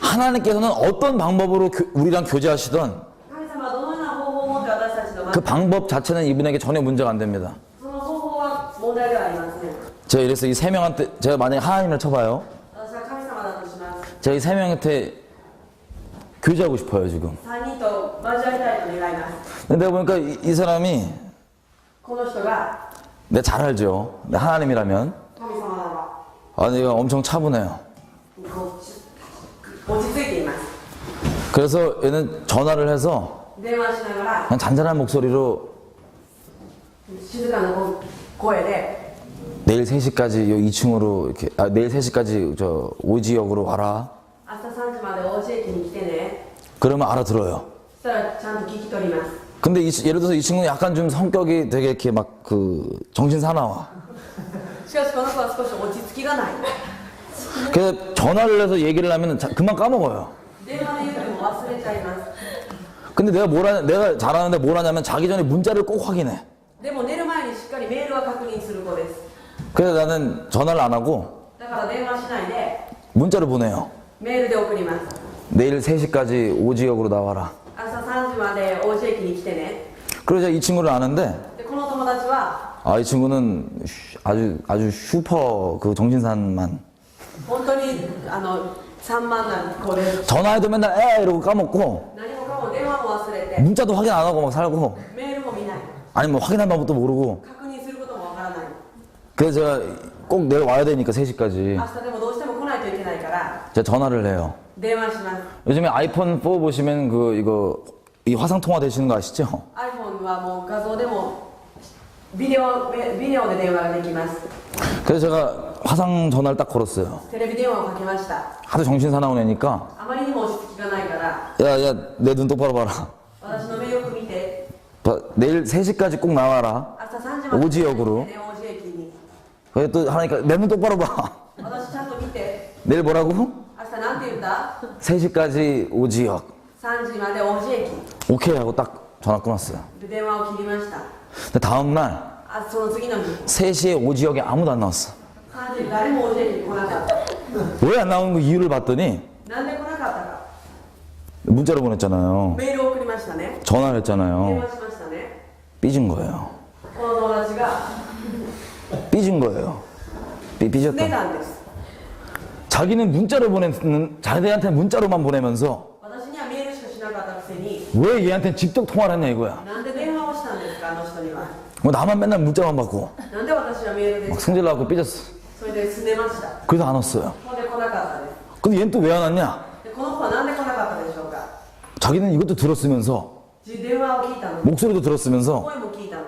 하나님께서는 어떤 방법으로 우리랑 교제하시던 神様はどのような方法を持って私たちの前 그 방법 자체는 이분에게 전혀 문제가 안 됩니다. その方法は問題ではありません。 제가 이래서 이 세 명한테 제가 만약에 하나님을 쳐봐요. 私は神様だとします。제가 이 세 명한테 교제하고 싶어요, 지금. 3人と交わりたいと願います。 근데 내가 보니까 이 사람이 この人が 내가 잘 알죠. 하나님이라면. 神様なら 아니, 이거 엄청 차분해요. 落ち着いています。 그래서 얘는 전화를 해서 電話しながら 그냥 잔잔한 목소리로 静かな声で 내일 3시까지 2층으로 이렇게, 내일 3시까지 저 오지역으로 와라. 明日3時まで王子駅に来てね。 그러면 알아들어요. そしたらちゃんと聞き取ります。 근데 예를 들어서 이 친구는 약간 좀 성격이 되게 이렇게 막 정신 사나워. しかしこの子は少し落ち着きがない。 그래서 전화를 해서 얘기를 하면 금방 까먹어요. 電話の言うても忘れちゃいます。 근데 내가 잘하는데 뭘 하냐면 자기 전에 문자를 꼭 확인해. でも寝る前にしっかりメールは確認する子です。 그래서 나는 전화를 안 하고 だから電話しないで 문자를 보내요. メールで送ります。 내일 3시까지 오지역으로 나와라. 朝3時まで王子駅に来てね。 그래서 이 친구를 아는데 でこの友達は 이 친구는 아주 슈퍼 정신산만. 本当に散漫な子です。 전화해도 맨날 이러고 까먹고 何もかも電話も忘れて 문자도 확인 안 하고 막 살고 メールも見ない。 아니면 확인한 방법도 모르고 確認することもわからない。 그래서 제가 꼭 내일 와야 되니까 3시까지 明日でもどうしても来ないといけないから 제가 전화를 해요. 電話します。 요즘에 아이폰 4 보시면 이 화상 통화 되시는 거 아시죠? iPhone はもう画像でもビデオで電話ができます。 그래서 제가 화상 전화를 딱 걸었어요. テレビ電話をかけました。 하도 정신 사나운 애니까 あまりにも落ち着きがないから 야 내 눈 똑바로 봐라. 私の目よく見て 내일 3시까지 꼭 나와라. 朝3時まで 오지역으로. ね、王子駅に 그래 또 하니까 내 눈 똑바로 봐. 私ちゃんと見て 내일 뭐라고? 明日なんて言った 3시까지 오지역. 3時まで王子駅 오케이 하고 딱 전화 끊었어요. で電話を切りました。 근데 다음날 その次の日 3시에 오지역에 아무도 안 나왔어. 3時誰も王子駅に来なかった。 왜 안 나오는 그 이유를 봤더니 なんで来なかったか 문자로 보냈잖아요. メールを送りましたね。 전화를 電 했잖아요. 話しましたね。 삐진 거예요. この友達が 삐진 거예요. 삐졌다. 寝たんです。 자기는 문자로 보내는 자기한테 문자로만 보내면서 私にはメールしかしなかったくせに 왜 얘한테 직접 통화를 했냐 이거야. なんで電話をしたんですか、あの人には。 뭐 나만 맨날 문자만 받고 なんで私はメールで 막 승질 나고 삐졌어. それで拗ねました。 그래서 안 왔어요. ほんで来なかったです。 근데 얘는 또 왜 안 왔냐? でこの子はなんで来なかったでしょうか。 자기는 이것도 들었으면서 電話を聞いたのに、 목소리도 들었으면서 声も聞いたの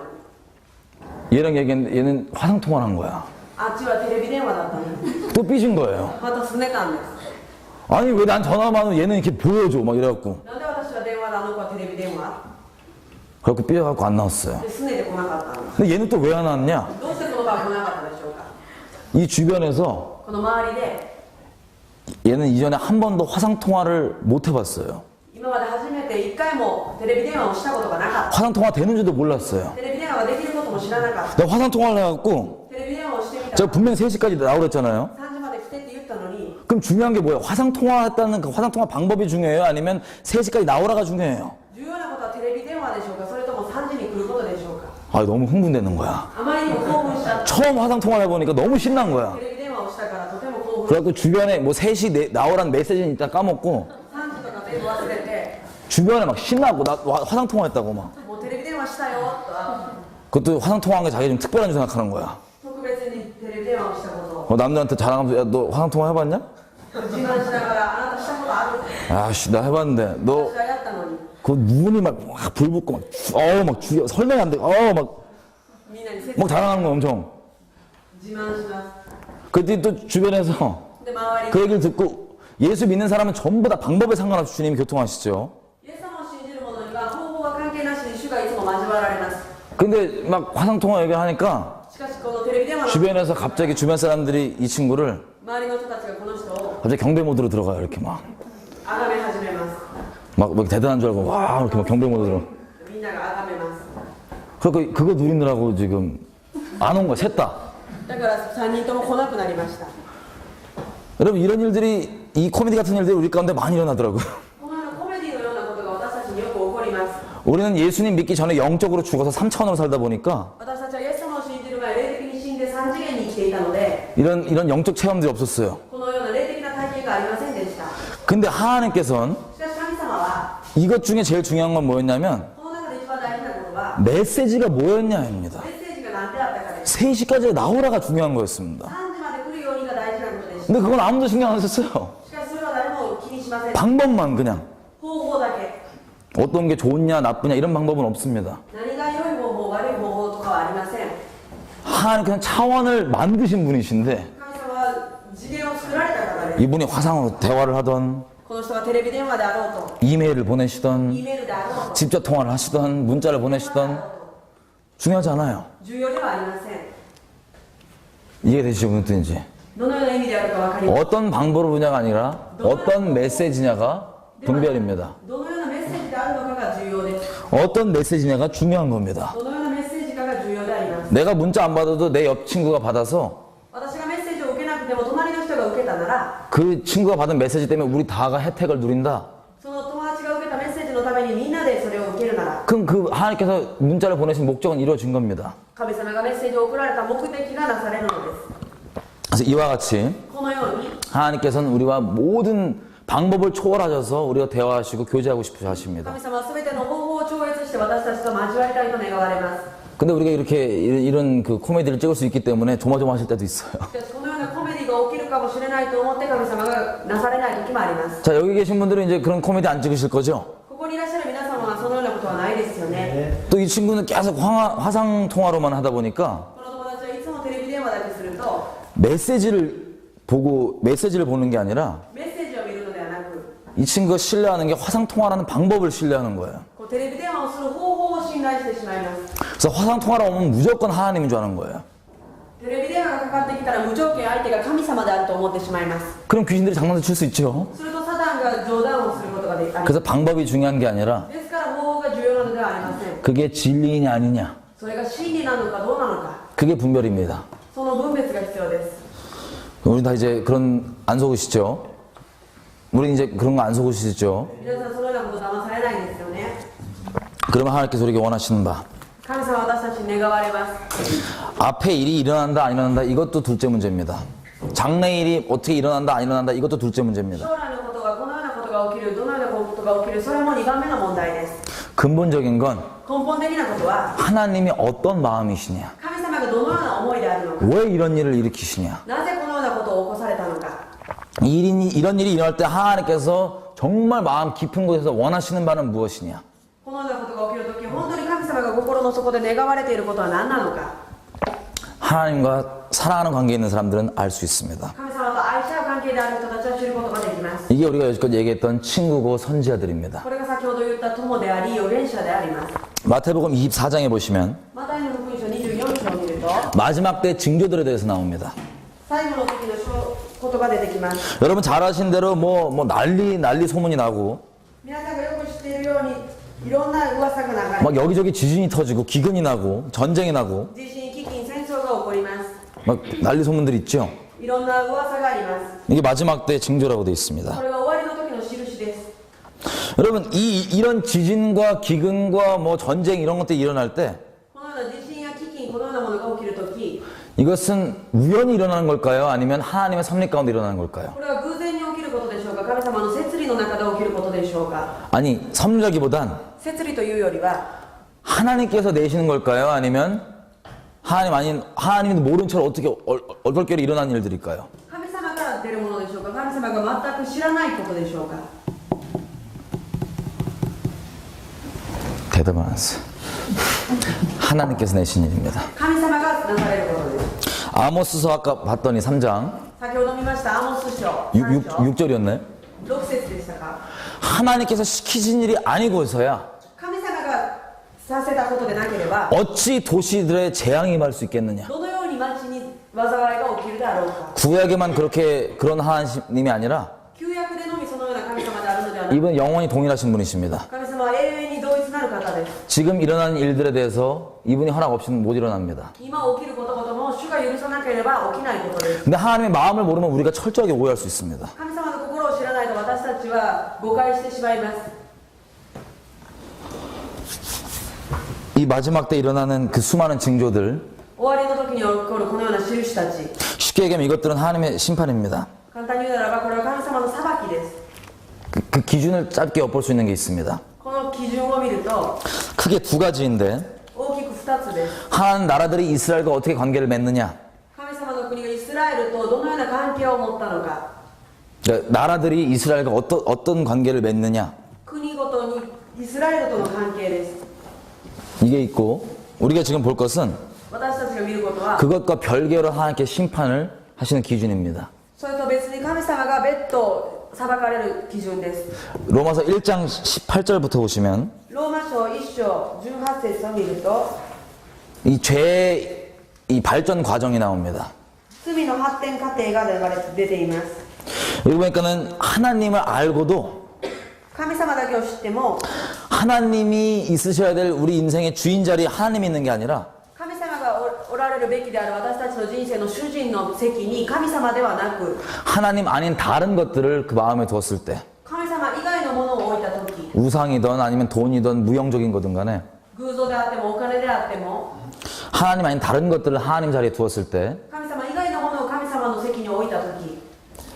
に、 얘랑 얘기했는데 얘는 화상 통화를 한 거야. あっちはテレビ電話だったのに、 또 삐진 거예요. また拗ねたんです。 아니 왜 난 전화만 하면 얘는 이렇게 보여줘 막 이래갖고 なんで私は電話であの子はテレビ電話 그래갖고 삐져갖고 안 나왔어요. で拗ねて来なかったの。 근데 얘는 또 왜 안 왔냐? どうしてこの子は来なかったでしょうか。 이 주변에서 この周りで 얘는 이전에 한 번도 화상 통화를 못 해봤어요. 今まで初めて一回もテレビ電話をしたことがなかっ 화상 통화 되는 줄도 몰랐어요. た。テレビ電話ができることも知らなかっ 내가 화상 통화를 해갖고 た。テレビ電話をしてみた 제가 ら 분명히 3시까지 나오랬잖아요. 3時まで来てって言ったのに、 그럼 중요한 게 뭐예요? 화상 통화했다는 그 화상 통화 방법이 중요해요? 아니면 3시까지 나오라가 중요해요? 重要なことはテレビ電話でしょうか、それとも3時に来ることでしょうか。 아 너무 흥분되는 거야. あまりにも興奮しちゃって、 처음 화상 통화를 해보니까 너무 신난 거야. テレビ電話をしたからとても興奮し 그래갖고 주변에 뭐 3시 나오라는 메시지는 일단 까먹고 3時とか全部忘れて、 주변에 막 신나고 나 화상 통화했다고 막. もうテレビ電話したよとは 그것도 화상 통화한 게 자기가 좀 특별한 줄 생각하는 거야. 特別にテレビ電話をしたことを 남들한테 자랑하면서 야 너 화상 통화 해봤냐? 自慢しながら、あなたしたことあるって、 아씨 나 해봤는데 너 私はやったのに、 그 눈이 막 불 붙고 막 죽여 설명이 안 돼. 막 みんなに説明 자랑하는 거 엄청. 自慢します。 그때 또 주변에서 で、周り 그 얘기를 듣고 예수 믿는 사람은 전부 다 방법에 상관없이 주님이 교통하시죠. イエス様を信じる者には方法は関係なしに主がいつも交わられます。 근데 막 화상 통화 얘기를 하니까 しかしこのテレビ電話の 주변에서 갑자기 주변 사람들이 이 친구를 周りの人たちがこの人を 갑자기 경배 모드로 들어가요. 이렇게 막 崇め始めます。 막 대단한 줄 알고 와 이렇게 막 경배 모드 들어. みんなが崇めます。 그러니까 그거 누리느라고 지금 안 온 거야. 셋 다. だから3人とも来なくなりました。 여러분 이런 일들이 이 코미디 같은 일들이 우리 가운데 많이 일어나더라고요. このようなコメディのようなことが私たちによく起こります。 우리는 예수님 믿기 전에 영적으로 죽어서 3차원으로 살다 보니까 私たちはイエス様を信じる前、霊的に死んで3次元に生きていたので、 이런 영적 체험들이 없었어요. このような霊的な体験がありませんでした。 근데 하나님께서는 しかし神様 이것 중에 제일 중요한 건 뭐였냐면 この中で一番大事なことは 메시지가 뭐였냐입니다. メッセージが何であったかです 3시까지 나오라가 중요한 거였습니다. 3時まで来るようにが大事なことでした 근데 그건 아무도 신경 안 썼어요. しかしそれは誰も気にしません 방법만 그냥 方法だけ 어떤 게 좋냐 나쁘냐 이런 방법은 없습니다. 何が良い方法悪い方法とかはありません 하나님 그냥 차원을 만드신 분이신데 神様は次元を作られた方です 이분이 화상으로 대화를 하던 この人がテレビ電話であろうと 이메일을 E 보내시던 メールであろうと 직접 통화를 하시던 문자를 보내시던 중요하지 않아요. 重要ではありません 이해되시죠 무슨 뜻인지. どのような意味であるか分かります 어떤 방법으로 분야가 아니라 어떤 메시지냐가 분별입니다. どのようなメッセージであるのかが重要です 어떤 메시지냐가 중요한 겁니다. どのようなメッセージかが重要であります 내가 문자 안 받아도 내 옆 친구가 받아서 私がメッセージを受けなくても隣の人が受けたなら 그 친구가 받은 메시지 때문에 우리 다가 혜택을 누린다. その友達が受けたメッセージのためにみんなでそれを受けるなら 그럼 그 하나님께서 문자를 보내신 목적은 이루어진 겁니다. 神様がメッセージを送られた目的がなされるのです 그래서 이와 같이 このように 하나님께서는 우리와 모든 방법을 초월하셔서 우리가 대화하시고 교제하고 싶으셔 하십니다. 神様は全ての方法を超越して私たちと交わりたいと願われます 근데 우리가 이렇게 이런 그 코미디를 찍을 수 있기 때문에 조마조마하실 때도 있어요. しかしこのようなコメディが起きるかもしれないと思って神様がなされない時もあります 자, 여기 계신 분들은 이제 그런 코미디 안 찍으실 거죠? ここにいらっしゃる皆様はそのようなことはないですよね 또 이 친구는 계속 화상 통화로만 하다 보니까 この友達はいつもテレビ電話だけすると 메시지를 보는 게 아니라 メッセージを見るのではなく 이 친구가 신뢰하는 게 화상 통화라는 방법을 신뢰하는 거예요. こうテレビ電話をする方法を信頼してしまいます 그래서 화상 통화로 오면 무조건 하나님인 줄 아는 거예요. テレビ電話がかかってきたら無条件相手が神様であると思ってしまいます 그럼 귀신들이 장난도 칠 수 있죠. するとサタンが冗談をすることができます 그래서 방법이 중요한 게 아니라 ですから方法が重要なのではありません 그게 진리냐 아니냐. それが真理なのかどうなのか 그게 분별입니다. その分別が必要です 우리 다 이제 그런 안 속으시죠? 우리 이제 그런 거 안 속으시죠? 皆さんそのようなこと騙されないんですよね 그러면 하나님께서 우리에게 원하시는 바 神様は私たちに願われます 앞에 일이 일어난다 안 일어난다 이것도 둘째 문제입니다. 장래일이 어떻게 일어난다 안 일어난다 이것도 둘째 문제입니다. 将来のことがこのようなことが起きるどのようなことが起きるそれも2番目の問題です 근본적인 건 根本的なことは 하나님이 어떤 마음이시냐, 神様がどのような思いであるのか 왜 이런 일을 일으키시냐. なぜこのようなことを起こされたのか 이런 일이 일어날 때 하나님께서 정말 마음 깊은 곳에서 원하시는 바는 무엇이냐. このようなことが起きるとき本当に神様が心の底で願われていることは何なのか 하나님과 사랑하는 관계에 있는 사람들은 알 수 있습니다. 神様と愛し合う関係である人たちは知ることができます 이게 우리가 여지껏 얘기했던 친구고 선지자들입니다. これが先ほど言った友であり預言者であります 마태복음 24장에 보시면 マタイの福音書24章を見ると 마지막 때 징조들에 대해서 나옵니다. 最後の時のことが出てきます 여러분 잘 아신 대로 뭐 난리 소문이 나고 皆さんがよく知っているようにいろんな噂が流れ 막 여기저기 지진이 터지고 기근이 나고 전쟁이 나고 地震飢饉戦争が起こります 막 난리 소문들이 있죠. いろんな噂があります 이게 마지막 때 징조라고 되어 있습니다. これが終わりの時の印です 여러분 이런 지진과 기근과 뭐 전쟁 이런 것들이 일어날 때 このような地震や飢饉このようなものが起きる時 이것은 우연히 일어나는 걸까요? 아니면 하나님의 섭리 가운데 일어나는 걸까요? これは偶然に起きることでしょうか神様の摂理の中で起きることでしょうか 아니 섭리라기보단 摂理というよりは 하나님께서 내시는 걸까요? 아니면 하나님이 모른 채로 어떻게 얼떨결에 일어난 일들일까요? 神様から出るものでしょうか神様が全く知らないことでしょうか 대답을 안 했어요. 하나님께서 내신 일입니다. 神様がなされることです 아모스서 아까 봤더니 3장 先ほど見ましたアモス書 6, 3章 6절이었나요? 6節でしたか 하나님께서 시키신 일이 아니고서야 神様がさせたことでなければ 어찌 도시들의 재앙이 임할 수 있겠느냐. どのように町に災いが起きるであろうか 구약에만 그런 하나님이 아니라 旧約でのみそのような神様であるのではなく 이분 영원히 동일하신 분이십니다. 神様は永遠に同一なる方です 지금 일어나는 일들에 대해서 이분이 허락 없이는 못 일어납니다. 今起きることごとも主が許さなければ起きないことです 근데 하나님의 마음을 모르면 우리가 철저하게 오해할 수 있습니다. 神様の心を知らないと私たちは誤解してしまいます 이 마지막 때 일어나는 그 수많은 징조들, 終わりの時に起こるこのような印たち 쉽게 얘기하면 이것들은 하나님의 심판입니다. 簡単に言うならばこれは神様の裁きです 그 기준을 짧게 엿볼 수 있는 게 있습니다. 見ると 크게 두 가지인데 大きく2つです。 한 나라들이 이스라엘과 어떻게 관계를 맺느냐. 神様の国がイスラエルとどのような関係を持ったのか、 그러니까 나라들이 이스라엘과 어떤 관계를 맺느냐. 国ごとにイスラエルとの関係です。 이게 있고 우리가 지금 볼 것은 私たちが見ることは 그것과 별개로 하나님께 심판을 하시는 기준입니다. それと別に神様が別途裁かれる基準です。 로마서 1장 18절부터 보시면 ローマ書1章18節を見ると 이 죄의 이 발전 과정이 나옵니다. 罪の発展過程が出ています。 여기 보니까는 하나님을 알고도 神様だけを知っても 하나님이 있으셔야 될 우리 인생의 주인 자리에 하나님이 있는 게 아니라 神様がおられるべきである私たちの人生の主人の席に神様ではなく 하나님 아닌 다른 것들을 그 마음에 두었을 때 神様以外のものを置いた時 우상이든 아니면 돈이든 무용적인 거든 간에 偶像であってもお金であっても 하나님 아닌 다른 것들을 하나님 자리에 두었을 때 神様以外のものを神様の席に置いた時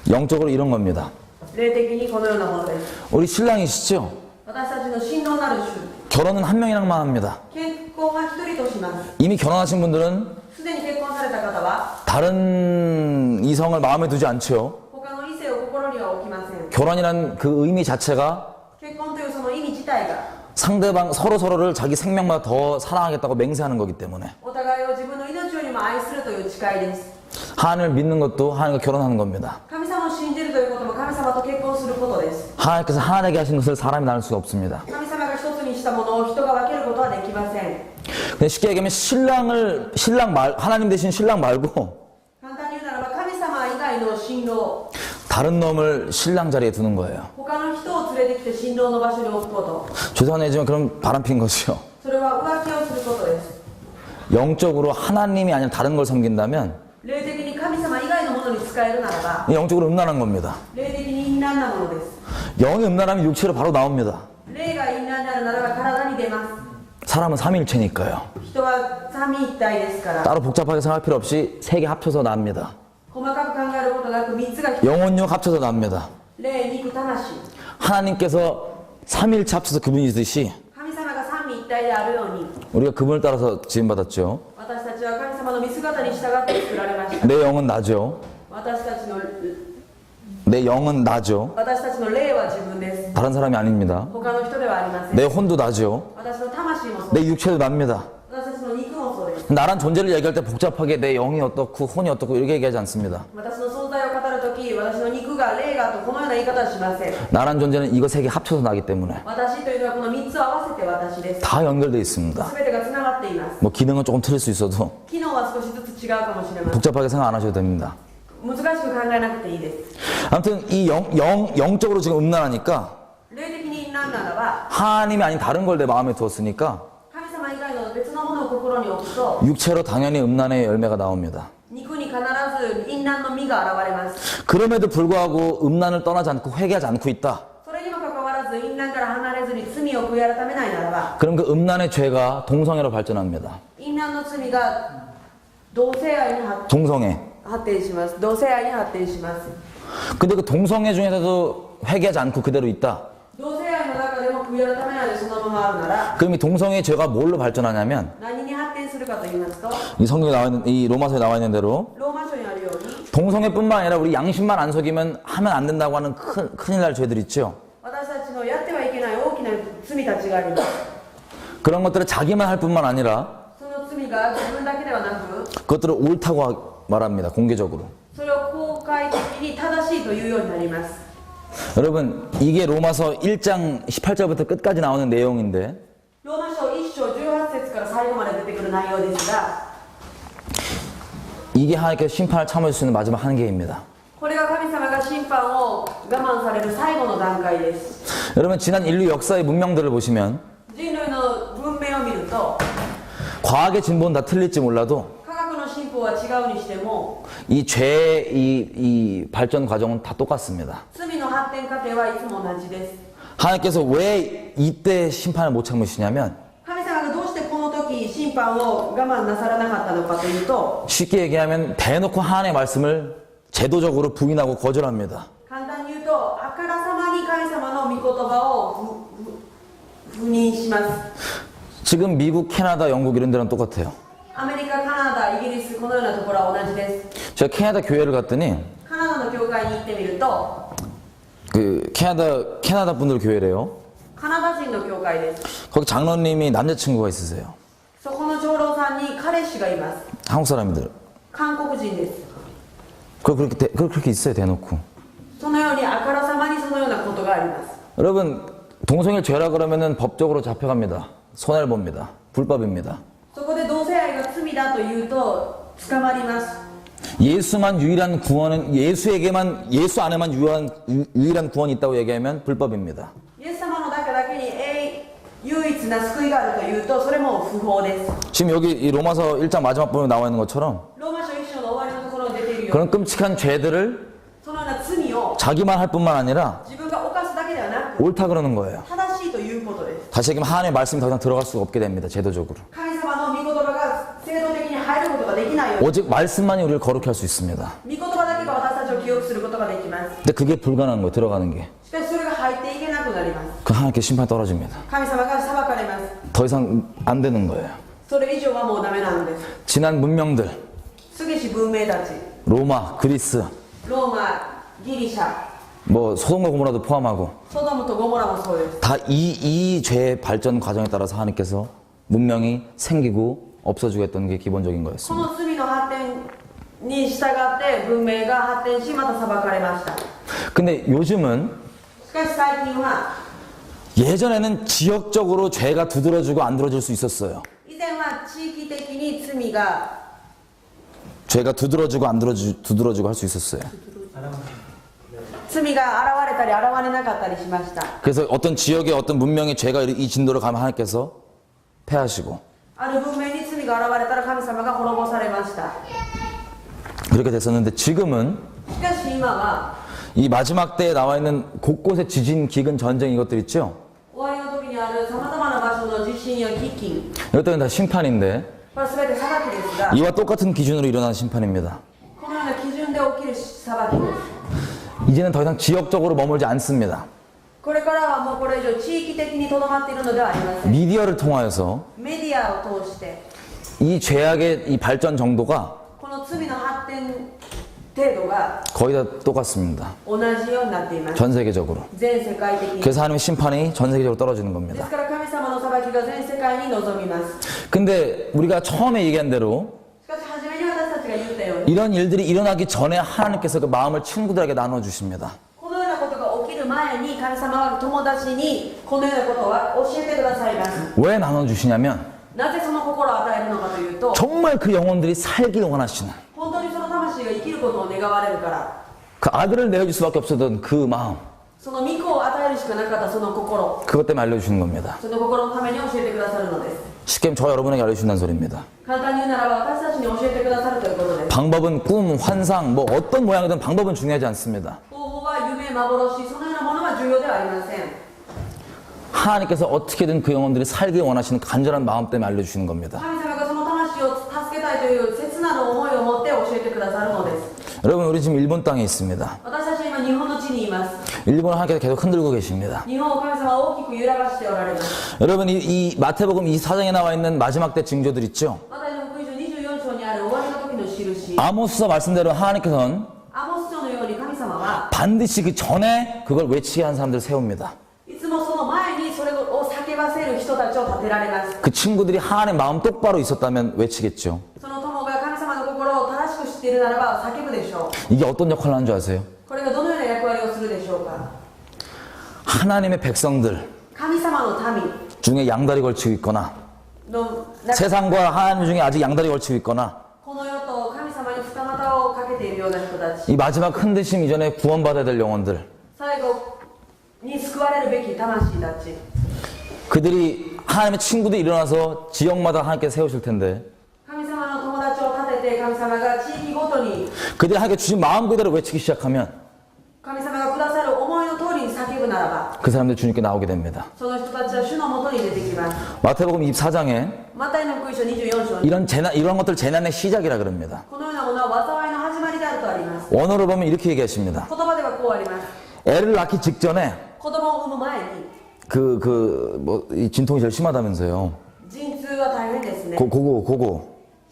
영적으로 이런 겁니다. 霊的にこのようなものです。 우리 신랑이시죠? 私たちの新郎なる主 결혼은 한 명이랑만 합니다. 結婚は一人とします。 이미 결혼하신 분들은 すでに結婚された方は 다른 이성을 마음에 두지 않죠. 他の異性を心には置きません。 결혼이란 그 의미 자체가 結婚というその意味自体が 상대방 서로를 자기 생명보다 더 사랑하겠다고 맹세하는 거기 때문에 お互いを自分の命よりも愛するという誓いです。 하나님을 믿는 것도 하나님과 결혼하는 겁니다. 神様を信じるということも神様と結婚することです。 하나님께서 하나님에게 하신 것을 사람이 나눌 수가 없습니다. 神様が一つにしたものを人が分けることはできません。 근데 쉽게 얘기하면 하나님 대신 신랑 말고 簡単に言うならば神様以外の新郎 다른 놈을 신랑 자리에 두는 거예요. 他の人を連れてきて新郎の場所に置くこと、 죄송한 얘기지만 그럼 바람핀 거죠. それは浮気をすることです。 영적으로 하나님이 아니라 다른 걸 섬긴다면 霊的に神様以外のものに使えるならば 영적으로 음란한 겁니다. 霊的に淫乱なものです。 영이 음란하면 육체로 바로 나옵니다. 霊が淫乱であるならば体に出ます。 사람은 삼위일체니까요. 人は三位一体ですから 따로 복잡하게 생각할 필요 없이 세 개 합쳐서 납니다. 細かく考えることなく3つが 영혼육 합쳐서 납니다. 霊、肉、魂。 하나님께서 삼위일체 합쳐서 그분이듯이 神様が三位一体であるように 우리가 그분을 따라서 지음받았죠. 私たちは神様の見姿に従って作られました。 내 영은 나죠. 私たちの 내 영은 나죠. 私たちの霊は自分です。 다른 사람이 아닙니다. 他の人ではありません。 내 혼도 나죠. 私の魂もそう 내 육체도 납니다. 私たちの肉もそうです。 나란 존재를 얘기할 때 복잡하게 내 영이 어떻고 혼이 어떻고 이렇게 얘기하지 않습니다. 私の存在を語るとき、私の肉が霊がとこのような言い方はしません。 나란 존재는 이거 세 개 합쳐서 나기 때문에 私というのはこの3つを合わせて私です。 다 연결되어 있습니다. すべてがつながっています。 뭐 기능은 조금 틀릴 수 있어도 機能は少しずつ違うかもしれません。 복잡하게 생각 안 하셔도 됩니다. 難しく考えなくていいです。 아무튼 이 영적으로 지금 음란하니까 霊的に淫乱ならば、 하나님이 아닌 다른 걸 내 마음에 두었으니까 神様以外の別のものを心に置くと、 육체로 당연히 음란의 열매가 나옵니다. 肉に必ず淫乱の実が現れます。 그럼에도 불구하고 음란을 떠나지 않고 회개하지 않고 있다. それにもかかわらず淫乱から離れずに罪を悔い改めないならば、 그럼 그 음란의 죄가 동성애로 발전합니다. 淫乱の罪が同性愛に 동성애. 発展します。同性愛に発展します。 근데 그 동성애 중에서도 회개하지 않고 그대로 있다. 同性愛の中でも悔い改めないでそのままあるなら、 그럼 이 동성애 죄가 뭘로 발전하냐면 何に発展するかと言いますと、 이 성경에 나와 있는 이 로마서에 나와 있는 대로 ローマ書にあるように、 동성애뿐만 아니라 우리 양심만 안 속이면 하면 안 된다고 하는 큰일 날 죄들 있죠. 私たちのやってはいけない大きな罪たちがあります。 그런 것들을 자기만 할 뿐만 아니라 その罪が自分だけではなく、 그것들을 옳다고 말합니다. 공개적으로. それを公開的に正しいというようになります。 여러분 이게 로마서 1장 18절부터 끝까지 나오는 내용인데 ローマ書1章18節から最後まで出てくる内容ですが、 이게 하나님께서 심판을 참을 수 있는 마지막 한계입니다. これが神様が審判を我慢される最後の段階です。 여러분 지난 인류 역사의 문명들을 보시면 人類の文明を見ると、 과학의 진보는 다 틀릴지 몰라도 科学の進歩は違うにしても、 이 죄의 이 발전 과정은 다 똑같습니다. 罪の発展過程はいつも同じです。 하나님께서 왜 이때 심판을 못 참으시냐면 神様がどうしてこの時審判を我慢なさらなかったのかというと、 쉽게 얘기하면 대놓고 하나님의 말씀을 제도적으로 부인하고 거절합니다. 簡単に言うと、あからさまに神様の御言葉を赴任します。 지금 미국, 캐나다, 영국 이런 데랑 똑같아요. アメリカ、カナダ、イギリス、このようなところは同じです。 제가 캐나다 교회를 갔더니 カナダの教会に行ってみると、 그 캐나다 분들 교회래요. カナダ人の教会です。 거기 장로님이 남자친구가 있으세요. そこの長老さんに彼氏がいます。 한국 사람들. 韓国人です。 그렇게 있어요, 대놓고. そのようにあからさまにそのようなことがあります。 여러분, 동성애 죄라 그러면은 법적으로 잡혀갑니다. 손해를 봅니다. 불법입니다. そこで同性愛が罪だと言うと捕まります。 예수만 유일한 구원은 예수 안에만 유일한 구원이 있다고 얘기하면 불법입니다. イエス様の中だけに唯一な救いがあるというとそれも不法です。 지금 여기 이 로마서 1장 마지막 부분에 나와 있는 것처럼 ローマ書1章の終わりのところに出ているように 그런 끔찍한 죄들을 そのような罪を 자기만 할 뿐만 아니라 自分が犯すだけではなく 옳다 그러는 거예요. 正しいということです。 다시 얘기하면 하나님의 말씀이 더 이상 들어갈 수가 없게 됩니다. 제도적으로. 神様の御言葉が制度的に入ることができないように 오직 말씀만이 우리를 거룩해 할 수 있습니다. 御言葉だけが私たちを記憶することができます。 근데 그게 불가능한 거예요. 들어가는 게. しかしそれが入っていけなくなります。 그 하나님께 심판이 떨어집니다. 神様が裁かれます。 더 이상 안 되는 거예요. それ以上はもうダメなんです。 지난 문명들 過ぎし文明たち 로마, 그리스 ローマ、ギリシャ、 뭐 소돔과 고모라도 포함하고 ソドムとゴモラもそうです。 다 이 죄의 발전 과정에 따라서 하나님께서 문명이 생기고 없어지고 했던 게 기본적인 こ 거였습니다. の罪の発展に従って文明が発展しまた裁かれました。 근데 요즘은 しかし最近は 예전에는 지역적으로 죄가 두드러지고 안 두드러질 수 있었어요. 以前は地域的に罪が 죄가 두드러지고 안 두드러지고 할 수 있었어요. 罪が現れたり現れなかったりしました。 그래서 어떤 지역의 어떤 문명의 죄가 이 진도로 가면 하나님께서 패하시고 ある文明に罪が現れたら神様が滅ぼされました。 그렇게 됐었는데 지금은 しかし今は 이 마지막 때에 나와 있는 곳곳의 지진, 기근, 전쟁 이것들 있죠? 終わりの時にあるさまざまな場所の地震や飢饉、 이것들은 다 심판인데 これは全て裁きですが、 이와 똑같은 기준으로 일어나는 심판입니다. このような基準で起きる裁きです。 이제는 더 이상 지역적으로 머물지 않습니다. これからはもうこれ以上地域的にとどまっているのではありません。 미디어를 통하여서 メディアを通して 이 죄악의 이 발전 정도가 この罪の発展程度が 거의 다 똑같습니다. 同じようになっています。 전 세계적으로. 全世界的に。 그래서 하나님의 심판이 전 세계적으로 떨어지는 です 겁니다. から神様の裁きが全世界に臨みます。 근데 우리가 처음에 얘기한 대로 しかし初めに私たちが言ったように、 이런 일들이 일어나기 전에 하나님께서 그 마음을 친구들에게 나눠주십니다. このようなことが起きる前に神様は友達にこのようなことは教えてくださいます。 왜 나눠주시냐면 なぜその心を与えるのかというと、 정말 그 영혼들이 살길 원하시는 本当にその魂が生きることを願われるから、 그 아들을 내어줄 수밖에 없었던 그 마음, その御子を与えるしかなかったその心、 그것 때문에 알려주시는 겁니다. その心のために教えてくださるのです。 쉽게 하면 저 여러분에게 알려주신다는 소리입니다. 簡単に言うならば私たちに教えてくださるということです。 방법은 꿈, 환상, 뭐 어떤 모양이든 방법은 중요하지 않습니다. 方法は夢、幻、そのようなものは重要ではありません。 하나님께서 어떻게든 그 영혼들이 살길 원하시는 간절한 마음 때문에 알려주시는 겁니다. 神様がその魂を助けたいという切なる思いを持って教えてくださるのです。 여러분 우리 지금 일본 땅에 있습니다. 私たちは今日本の地にいます。 일본을 하나님께서 계속 흔들고 계십니다. 日本を神様は大きく揺らがしておられます。 여러분 이 마태복음 이 사장에 나와 있는 마지막 때 징조들 있죠? マタイの福音書24章にある終わりの時の印、 아모스서 말씀대로 하나님께서는 アモス書のように神様は 반드시 그 전에 그걸 외치게 한 사람들을 세웁니다. いつもその前にそれを叫ばせる人たちを立てられます。 그 친구들이 하나님의 마음 똑바로 있었다면 외치겠죠. その友が神様の心を正しく知っているならば叫ぶでしょう。 이게 어떤 역할을 하는 줄 아세요? これがどのような役割をするでしょうか。 하나님의 백성들 神様の民 중에 양다리 걸치고 있거나 の中、 세상과 하나님 중에 아직 양다리 걸치고 있거나 この世と神様に二股をかけているような人たち、 이 마지막 흔드심 이전에 구원받아야 될 영혼들 最後に救われるべき魂たち、 그들이 하나님의 친구들이 일어나서 지역마다 하나님께서 세우실 텐데 神様の友達を立てて神様が地域ごとに 그들이 하나님께 주신 마음 그대로 외치기 시작하면 神様がくださる思いの通りに叫ぶならば 그 사람들 주님께 나오게 됩니다. その人たちは主のもとに出てきます。 마태복음 24장에 マタイの福音書24章に 이런 것들 재난의 시작이라 그럽니다. このようなものは災いの始まりであるとあります。 원어로 보면 이렇게 얘기하십니다. 言葉ではこうあります。 애를 낳기 직전에 子供を産む前に이 진통이 제일 심하다면서요. 陣痛は大変ですね。 그거.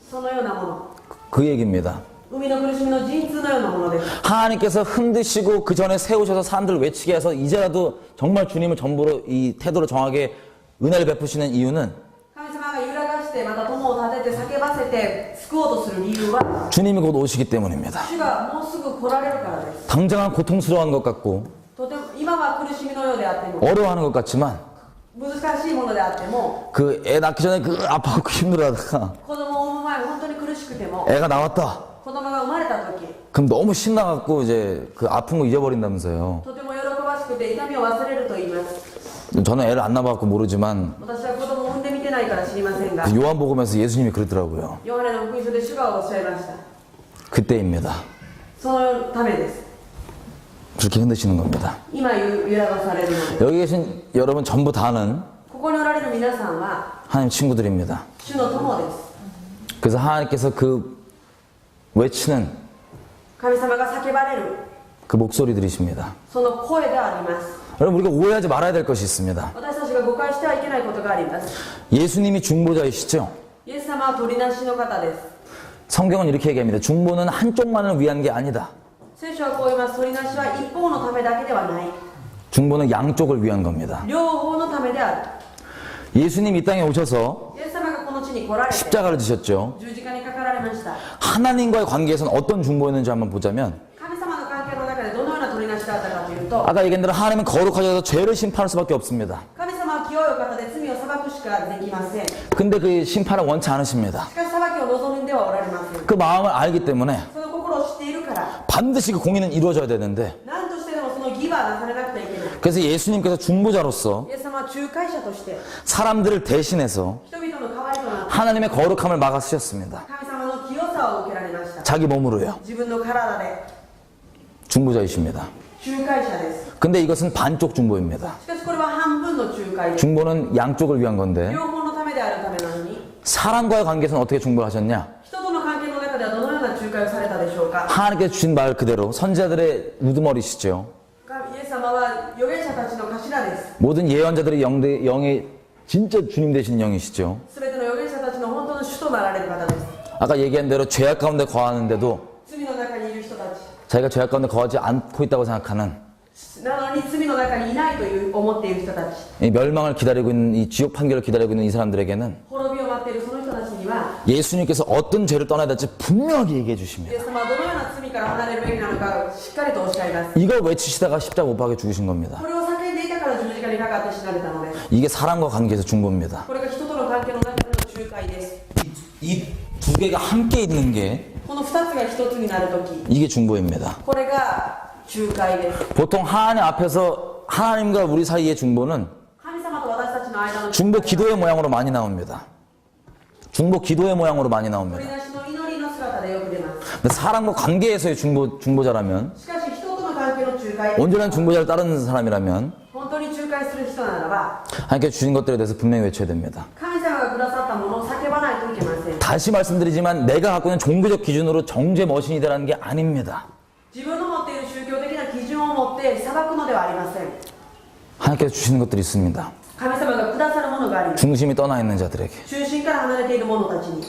そのようなもの。 그 얘기입니다. 海の苦しみの陣痛のようなものです。 하나님께서 흔드시고 그 전에 세우셔서 사람들을 외치게 해서 이제라도 정말 주님을 전부로 이 태도로 정하게 은혜를 베푸시는 이유는 神様が揺らがしてまた友を立てて叫ばせて救おうとする理由は 주님이 곧 오시기 때문입니다. 主がもうすぐ来られるからです。 당장은 고통스러운 것 같고 とても今は苦しみのようであっても 어려워하는 것 같지만 難しいものであっても 그 애 낳기 전에 그 아파갖고 힘들어하다가 子供を産む前本当に苦しくても 애가 나왔다. 子供が生まれた時 그럼 너무 신나갖고 이제 그 아픈 거 잊어버린다면서요. とても喜ばしくて痛みを忘れると言います。 저는 애를 안 낳아갖고 모르지만 私は子供を産んでみてないから知りませんが 그 요한복음에서 예수님이 그러더라고요. ヨハネの福音書で主がおっしゃいました。 그때입니다. そのためです。 그렇게 흔드시는 겁니다. 今揺らがされるので 여기 계신 여러분 전부 다는 ここにおられる皆さんは 하나님 친구들입니다. 主の友です。 그래서 하나님께서 그 외치는 神様が叫ばれる 그 목소리들이십니다. その声であります。 여러분 우리가 오해하지 말아야 될 것이 있습니다. 私たちが誤解してはいけないことがあります。 예수님이 중보자이시죠? イエス様は取りなしの方です。 성경은 이렇게 얘기합니다. 중보는 한쪽만을 위한 게 아니다. 聖書はこう言います。取りなしは一方のためだけではない。 중보는 양쪽을 위한 겁니다. 両方のためである。 예수님 이 땅에 오셔서 イエス様がこの地に来られて 십자가를 지셨죠. 十字架にかかられました。 하나님과의 관계에서는 어떤 중보였는지 한번 보자면 神様の関係の中でどのような取りなしだったかというと 아까 얘기한 대로 하나님은 거룩하셔서 죄를 심판할 수밖에 없습니다. 神様は清いお方で罪を裁くしかできません。し 근데 그 심판을 원치 않으십니다. かし裁きを望んではおられません。 그 마음을 알기 때문에 その心を知っているから 반드시 그 공의는 이루어져야 되는데 何としてでもその義はなされなくてはいけない。 그래서 예수님께서 중보자로서 イエス様は仲介者として 사람들을 대신해서 人々の代わりとなって 하나님의 거룩함을 막아 쓰셨습니다. 神様の清さを受けられました。 자기 몸으로요. 自分の体で 중보자이십니다. 仲介者です。 근데 이것은 반쪽 중보입니다. しかしこれは半分の仲介です。 중보는 양쪽을 위한 건데 両方のためであるためなのに 사람과의 관계에서는 어떻게 중보를 하셨냐? 人との関係の中ではどのような仲介をされたでしょうか。 하나님께서 주신 말 그대로 선지자들의 우두머리시죠. イエス様は預言者たちの頭です。 모든 예언자들의 영의 진짜 주님 되시는 영이시죠. すべての預言者たちの本当の主となられる方です。 아까 얘기한 대로 죄악 가운데 거하는데도 罪の中にいる人たち 자기가 죄악 가운데 거하지 않고 있다고 생각하는 なのに罪の中にいないという思っている人たち 이 멸망을 기다리고 있는 이 지옥 판결을 기다리고 있는 이 사람들에게는 滅びを待っているその人たちには 예수님께서 어떤 죄를 떠나야 될지 분명하게 얘기해 イ 주십니다. エス様はどのような罪から離れるべきなのかしっかりとおっしゃいます。 이걸 외치시다가 십자가 못 박아 죽으신 겁니다. これを叫んでいたから十字架にかかって死なれたのです。 이게 사람과 관계에서 중보입니다. これが人との関係の中での仲介です。 이 두 개가 함께 있는 게 この二つが一つになるとき 이게 중보입니다. これが仲介です。 보통 하나님 앞에서 하나님과 우리 사이의 중보는 神様と私たちの間の 중보 기도의 모양으로 많이 나옵니다. 중보 기도의 모양으로 많이 取り 나옵니다. なしの祈りの姿でよく出ます。 근데 사람과 관계에서의 중보자라면 しかし人との関係の仲介で 온전한 중보자를 따르는 사람이라면 本当に仲介する人ならば 하나님께 주신 것들에 대해서 분명히 외쳐야 됩니다. 神様がくださったものを叫ばないといけません。 다시 말씀드리지만 내가 갖고 있는 종교적 기준으로 정죄 머신이라는 게 아닙니다. 自分の持っている宗教的な基準を持って裁くのではありません。 하나님께서 주시는 것들이 있습니다. 神様がくださるものがあります。 중심이 떠나 있는 자들에게 中心から離れている者たちに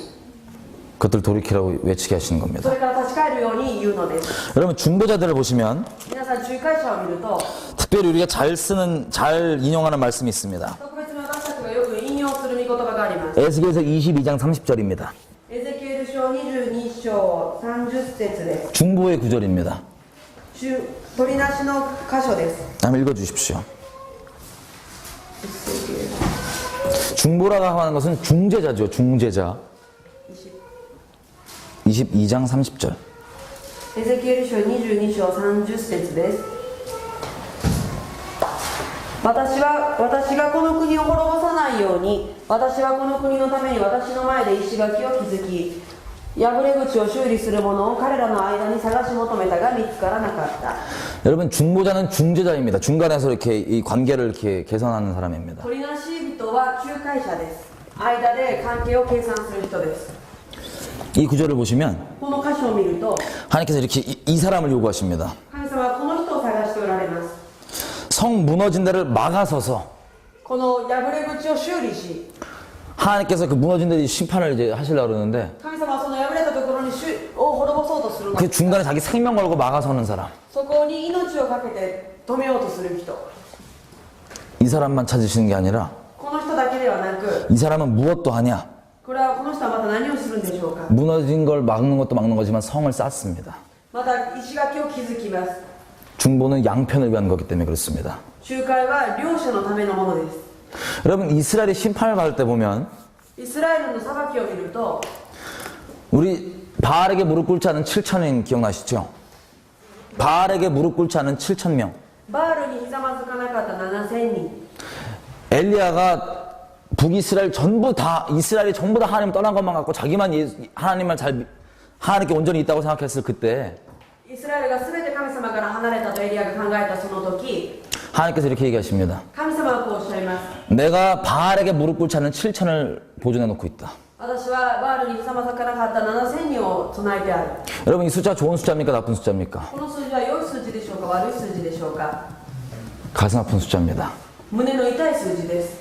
그것들 돌이키라고 외치게 하시는 そ 겁니다. れから立ち返るように言うのです。 여러분 중보자들을 보시면 皆さん仲介者を見ると 특별히 우리가 잘 인용하는 말씀이 있습니다. 特別に私たちがよく引用する御言葉があります。 에스겔서 22장 30절입니다. エゼキエル書22章30節です。 중보의 구절입니다. 取りなしの箇所です。 한번 읽어주십시오. 중보라고 하는 것은 중재자죠. 중재자. 22장 30절. エゼキエル書22章30節です。私がこの国を滅ぼさないように、私はこの国のために私の前で石垣を築き、破れ口を修理する者を彼らの間に探し求めたが見つからなかった。 여러분 중보자는 중재자입니다. 중간에서 이렇게 이 관계를 이렇게 개선하는 사람입니다. 取りなし人は仲介者です。間で関係を計算する人です。 이 구절을 보시면 この箇所を見ると、 하나님께서 이렇게 이 사람을 요구하십니다. 神様はこの人を探しておられます。 성 무너진 데를 막아서서 この破れ口を修理し、 하나님께서 그 무너진 데 심판을 이제 하시려고 그러는데 神様はその破れたところにを滅ぼそうとするので 그 す。 중간에 자기 생명 걸고 막아서는 사람. そこに命をかけて止めようとする人、 이 사람만 찾으시는 게 아니라 この人だけではなく、 이 사람은 무엇도 하냐? これはこの人はまた何をするんでしょうか。 무너진 걸 막는 것도 막는 거지만 성을 쌓습니다. また石垣を築きます。 중보는 양편을 위한 거기 때문에 그렇습니다. 仲介は両者のためのものです。 여러분 이스라엘이 심판을 받을 때 보면 イスラエルの裁きを見ると、 우리 바알에게 무릎 꿇지 않은 7천인 기억나시죠? 바알에게 무릎 꿇지 않은 7천 명. バールにひざまずかなかった7000人、 엘리야가 북이스라엘 전부 다 이스라엘이 전부 다 하나님 떠난 것만 갖고 자기만 하나님만 잘 하나님께 온전히 있다고 생각했을 그때 イスラエルが全て神様から離れたとエリアが考えたその時、 하나님께서 이렇게 얘기하십니다. 神様はこうおっしゃいます。 내가 바알에게 무릎 꿇지 않은 7천을 보존해 놓고 있다. 私はバールにひざまずかなかった7000人を備えてある。 여러분 이 숫자 좋은 숫자입니까 나쁜 숫자입니까? この数字は良い数字でしょうか、悪い数字でしょうか。 가슴 아픈 숫자입니다. 胸の痛い数字です。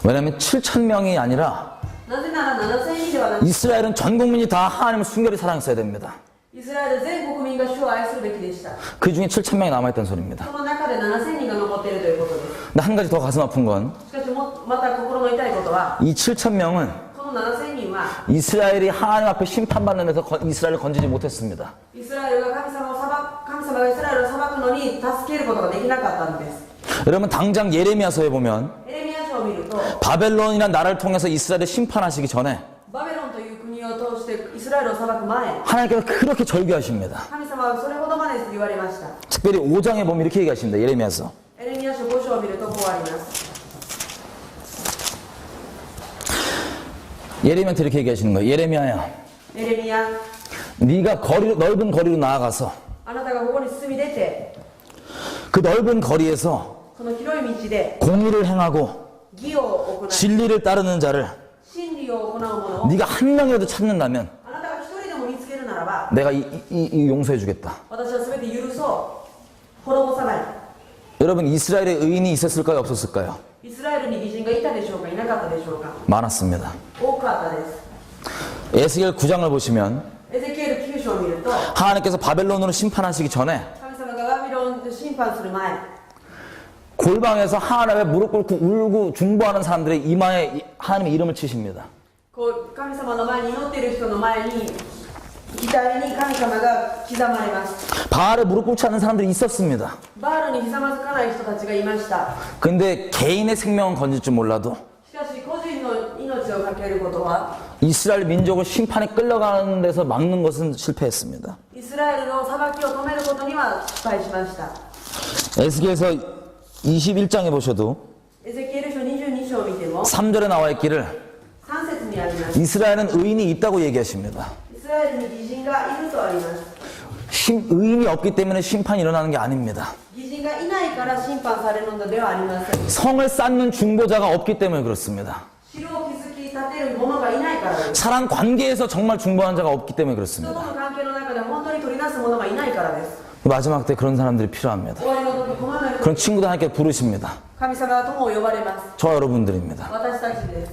왜냐하면 7천 명이 아니라 なぜなら7000人ではなく、 이스라엘은 전 국민이 다 하나님을 순결히 사랑했어야 됩니다. イスラエル全国民が主を愛するべきでした。 그 중에 7천 명이 남아있다는 소리입니다. その中で7000人が残っているということです。 근데 한 가지 더 가슴 아픈 건 이しかしまた心の痛いことは、 7천 명은 この7000人は 이스라엘이 하나님 앞에 심판받는 데서 이스라엘을 건지지 못했습니다. イスラエルが神様がイスラエルを裁くのに助けることができなかったんです。 여러분 당장 예레미야서에 보면 エレミヤ書を見ると、 바벨론이라는 나라를 통해서 이스라엘을 심판하시기 전에 バベロンという国を通してイスラエルを裁く前、 하나님께서 그렇게 절규하십니다. 神様はそれほどまで言われました。 특별히 5장에 보면 이렇게 얘기하십니다. 예레미야서. エレミヤ書5章を見るとこうあります。 예레미야한테 이렇게 얘기하시는 거예요. 예레미야야, エレミヤ、 네가 넓은 거리로 나아가서 あなたがここに進み出て、 그 넓은 거리에서 その広い道で 공의를 행하고 義を行い、 진리를 따르는 자를 真理を行う者を 네가 한 명이라도 찾는다면 あなたが一人でも見つけるならば、 내가 용서해 주겠다. 私は全て許そう、滅ぼさない。 여러분 이스라엘에 의인이 있었을까요? 없었을까요? イスラエルに義人がいたでしょうか、いなかったでしょうか。 많았습니다. 多かったです。 에스겔 9장을 보시면 エゼキエル9章を見ると、 하나님께서 바벨론으로 심판하시기 전에 神様がバビロンで審判する前、 골방에서 하나님의 무릎 꿇고 울고 중보하는 사람들의 이마에 하나님의 이름을 치십니다. こう神様の前に祈っている人の前に、額に神様が刻まれます。 바알에 무릎 꿇지 않는 사람들이 있었습니다. バールにひざまずかない人たちがいました。 근데 개인의 생명은 건질 줄 몰라도 しかし個人の命をかけることは、 이스라엘 민족을 심판에 끌려가는 데서 막는 것은 실패했습니다. イスラエルの裁きを止めることには失敗しました。 에스겔서 21장에 보셔도 エゼキエル書22章を見ても 3절에 나와 있기를 3節にあります。 이스라엘은 의인이 있다고 얘기하십니다. イスラエルに義人がいるとあります。 의인이 없기 때문에 심판이 일어나는 게 아닙니다. 義人がいないから審判されるのではありません。 성을 쌓는 중보자가 없기 때문에 그렇습니다. 城を築き立てる者がいないからです。 사랑 관계에서 정말 중보하는 자가 없기 때문에 人と 그렇습니다. の関係の中で本当に取り出す者がいないからです。 마지막 때 그런 사람들이 필요합니다. 終わりの時、このような 그런 친구들 하나님께 부르십니다. 神様が友を呼ばれます。 저 여러분들입니다. 私たちです。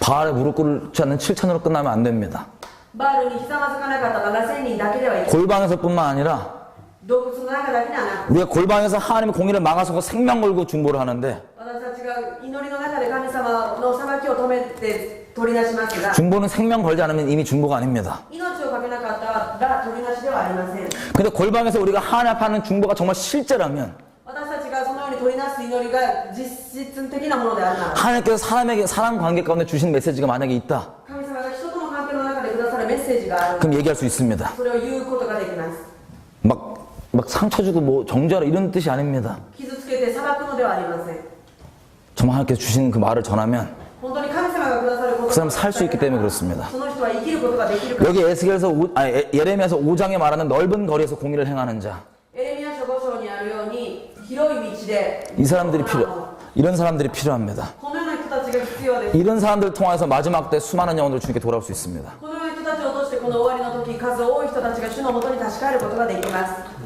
바알에 무릎 꿇지 않는 7천으로 끝나면 안 됩니다. バールにひざまずかなかった7000人だけではいけない。 골방에서뿐만 아니라 動物の中だけではなく、 우리가 골방에서 하나님의 공의를 막아서고 생명 걸고 중보를 하는데 私たちが祈りの中で神様の裁きを止めて取り出しますが、 중보는 생명 걸지 않으면 이미 중보가 아닙니다. 命をかけなかったら取り出しではありません。 근데 골방에서 우리가 하나님 앞에 하는 중보가 정말 실제라면 私たちがそのように取り出す祈りが実質的なものであるなら、 하나님께서 사람에게 사랑 관계 가운데 주신 메시지가 만약에 있다. 神様が人との関係の中でくださるメッセージがある、 그럼 얘기할 수 있습니다. それを言うことができます。 막 상처 주고 뭐 정죄하라 이런 뜻이 아닙니다. 傷つけて裁くのではありません。 정말 하나님께서 주시는 그 말을 전하면 本当に神様がくださること 그 사람 살 수 있기 때문에 그렇습니다. その人は生きることができるから。 여기 에스겔에서 예레미야서 5장에 말하는 넓은 거리에서 공의를 행하는 자, エレミヤ書5章にあるように広い道で 이 사람들이 이런 사람들이 필요합니다. このような人たちが必要です。 이런 사람들을 통해서 마지막 때 수많은 영혼들 주님께 돌아올 수 있습니다. このような人たちを通してこの終わりの時、数多い人たちが主のもとに立ち返ることができます。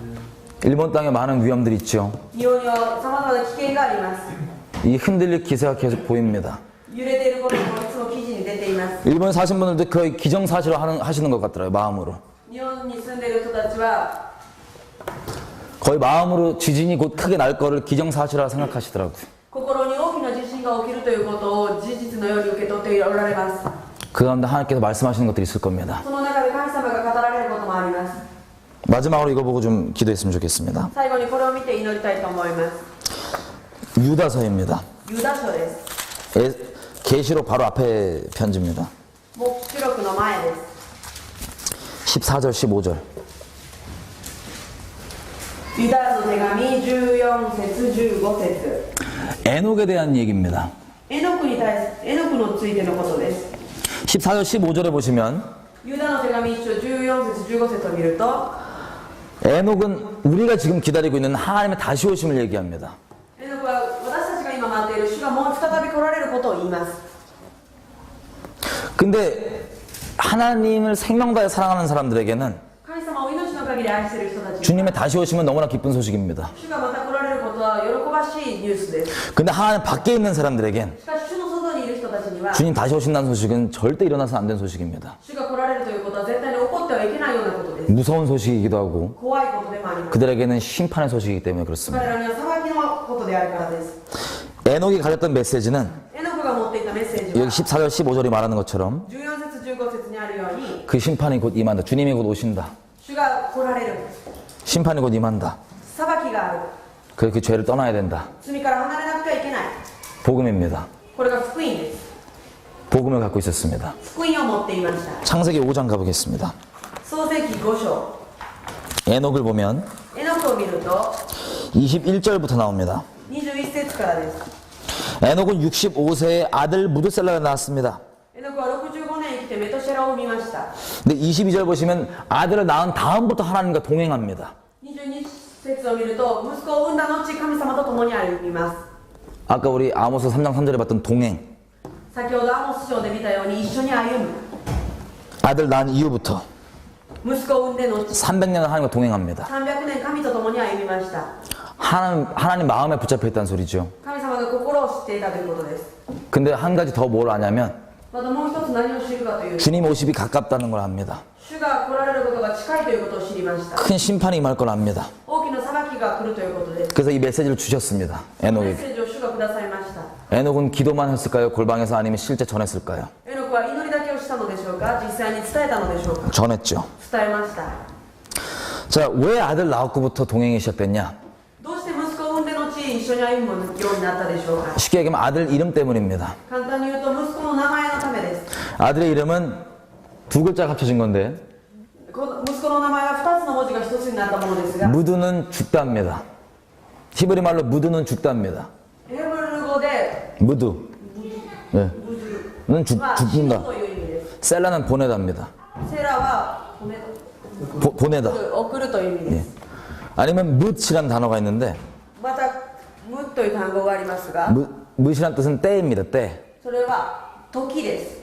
일본 땅에 많은 위험들이 있죠. 日本には様々な危険があります。이 흔들릴 기세가 계속 보입니다. 揺れていることもいつも記事に出ています。 일본에 사신 분들도 거의 기정사실화 하시는 것 같더라고요. 마음으로. 日本に住んでいる人たちは 거의 마음으로 지진이 곧 크게 날 거를 기정사실화 생각하시더라고요. 心に大きな地震が起きるということを事実のように受け取っておられます。 그 가운데 하나님께서 말씀하시는 것들이 있을 겁니다. その中で神様が語られることもあります。 마지막으로 이거 보고 좀 기도했으면 좋겠습니다. 最後にこれを見て祈りたいと思います。 유다서입니다. ユダ書です。 계시록 바로 앞에 편지입니다. 黙示録の前です。 14절 15절. ユダの手紙14節15節。 에녹에 대한 얘기입니다. エノクについてのことです。 14절 15절에 보시면 ユダの手紙1章14節15節を見ると 에녹은 우리가 지금 기다리고 있는 하나님의 다시 오심을 얘기합니다. エノクは私たちが今待っている主がもう再び来られることを言います。 근데 하나님을 생명 다해 사랑하는 사람들에게는 神様を命の限り愛している人たち 주님의 다시 오시면 너무나 기쁜 소식입니다. 主がまた来られることは喜ばしいニュースです。 근데 하나님 밖에 있는 사람들에겐 しかし主の外にいる人たちには 주님 다시 오신다는 소식은 절대 일어나서 안 된 소식입니다. 主が来られるということは絶対に起こってはいけないようなことです。 무서운 소식이기도 하고 怖いことでもあります。 그들에게는 심판의 소식이기 때문에 그렇습니다. 彼らには裁きのことであるからです。 에녹이 가졌던 메시지는 エノクが持っていたメッセージは 여기 14절 15절이 말하는 것처럼 14節15節にあるように 그 심판이 곧 임한다. 주님이 곧 오신다. 主が来られる、 심판이 곧 임한다. 裁きがある、 그 죄를 떠나야 된다. 罪から離れなくてはいけない。 복음입니다. これが福音です。 복음을 갖고 있었습니다. 福音を持っていました。 창세기 5장 가보겠습니다. 創世記5章、 에녹을 보면 エノクを見ると 21절부터 나옵니다. 21節からです。 에녹은 65세에 아들 무드셀라가 낳았습니다. エノクは65年生きてメトシェラを産みました。 근데 22절 보시면 아들을 낳은 다음부터 하나님과 동행합니다. 22節を見ると息子を産んだ後神様と共に歩みます。 아까 우리 아모스 3장 3절에 봤던 동행. 先ほどアモス書で見たように一緒に歩む。 아들 낳은 이후부터 息子を産んで後 300년을 하나님과 동행합니다. 300年神と共に歩みました。 하나님 마음에 붙잡혀 있다는 소리죠. 神様が心を知っていたということです。 근데 한 가지 더 뭘 아냐면 またもう一つ何を知るかというと 주님 오십이 가깝다는 걸 압니다. 主が来られることが近いということを知りました。 큰 심판이 임할 걸 압니다. 大きな裁きが来るということです。 그래서 이 메시지를 주셨습니다. メッ 에녹에게. セージを主がくださいました。 에녹은 기도만 했을까요? 골방에서 아니면 실제 전했을까요? エノクは祈りだけをしたのでしょうか、実際に伝えたのでしょうか。 전했죠. 伝えました。 자, 왜 아들 낳았고부터 동행이 시작됐냐? どうして息子を産んで後一緒に歩むようになったでしょうか。 쉽게 얘기하면 아들 이름 때문입니다. 簡単に言うと息子の名前のためです。 아들의 이름은 두 글자가 합쳐진 건데 この息子の名前は2つの文字が1つになったものですが、 무드는 죽다입니다. 히브리 말로 무드는 죽다입니다. ヘブル語で 무드. 네. ム 는 ズは死ぬ 죽는다. という意味です。 셀라는 보내다입니다. セラは보내다. 送るという意味です。 아니면 뭇이라는 단어가 있는데 またムという単語がありますが、 뭇이란 뜻은 때입니다. 때. それは時です。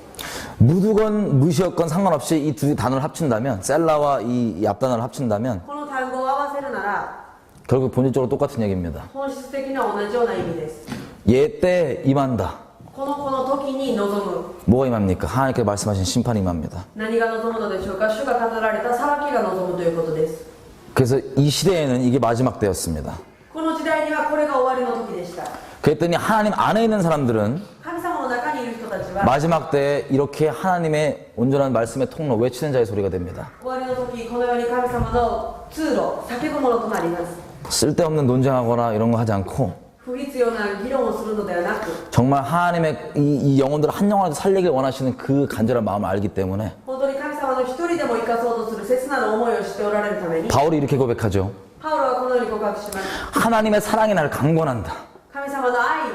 무드건 무시였건 상관없이 이 두 단어를 합친다면 셀라와 이 앞단어를 합친다면 この単語を合わせるなら 결국 본질적으로 똑같은 얘기입니다. 本質的には同じような意味です。 얘 때 임한다. この時に臨む。 뭐가 임합니까? 하나님께서 말씀하신 심판이 임합니다. 何が望むのでしょうか。主が語られた裁きが望むということです。 그래서 이 시대에는 이게 마지막 때였습니다. この時代にはこれが終わりの時でした。 그랬더니 하나님 안에 있는 사람들은 神様の中にいる人たちは 마지막 때에 이렇게 하나님의 온전한 말씀의 통로 외치는 자의 소리가 됩니다. 終わりの時このように神様の通路叫ぶものとなります。 쓸데없는 논쟁하거나 이런 거 하지 않고 不必要な議論をするのではなく、 정말 하나님의 이 영혼들을 한 영혼라도 살리길 원하시는 그 간절한 마음을 알기 때문에 本当に神様の一人でも生かそうとする切なる思いをしておられるために 바울이 이렇게 고백하죠. パウロはこのように告白します。 하나님의 사랑이 나를 강권한다. 神様の愛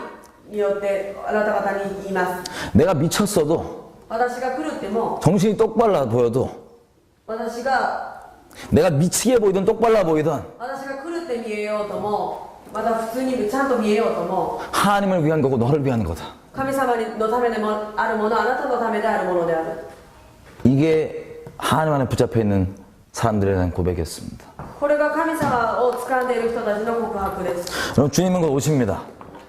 によってあなた方に言います。 내가 미쳤어도 私が狂っても、 정신이 똑발라 보여도 私が 내가 미치게 보이든 똑발라 보이든 私が狂って見えようとも、また普通にちゃんと見えようとも、 하나님을 위한 거고 너를 위한 거다. 神様のためでもあるもの、あなたのためであるものである。 이게 하나님 안에 붙잡혀 있는 사람들에 대한 고백이었습니다. これが神様を掴んでいる人たちの告白です。 여러분 주님은 곧 오십니다.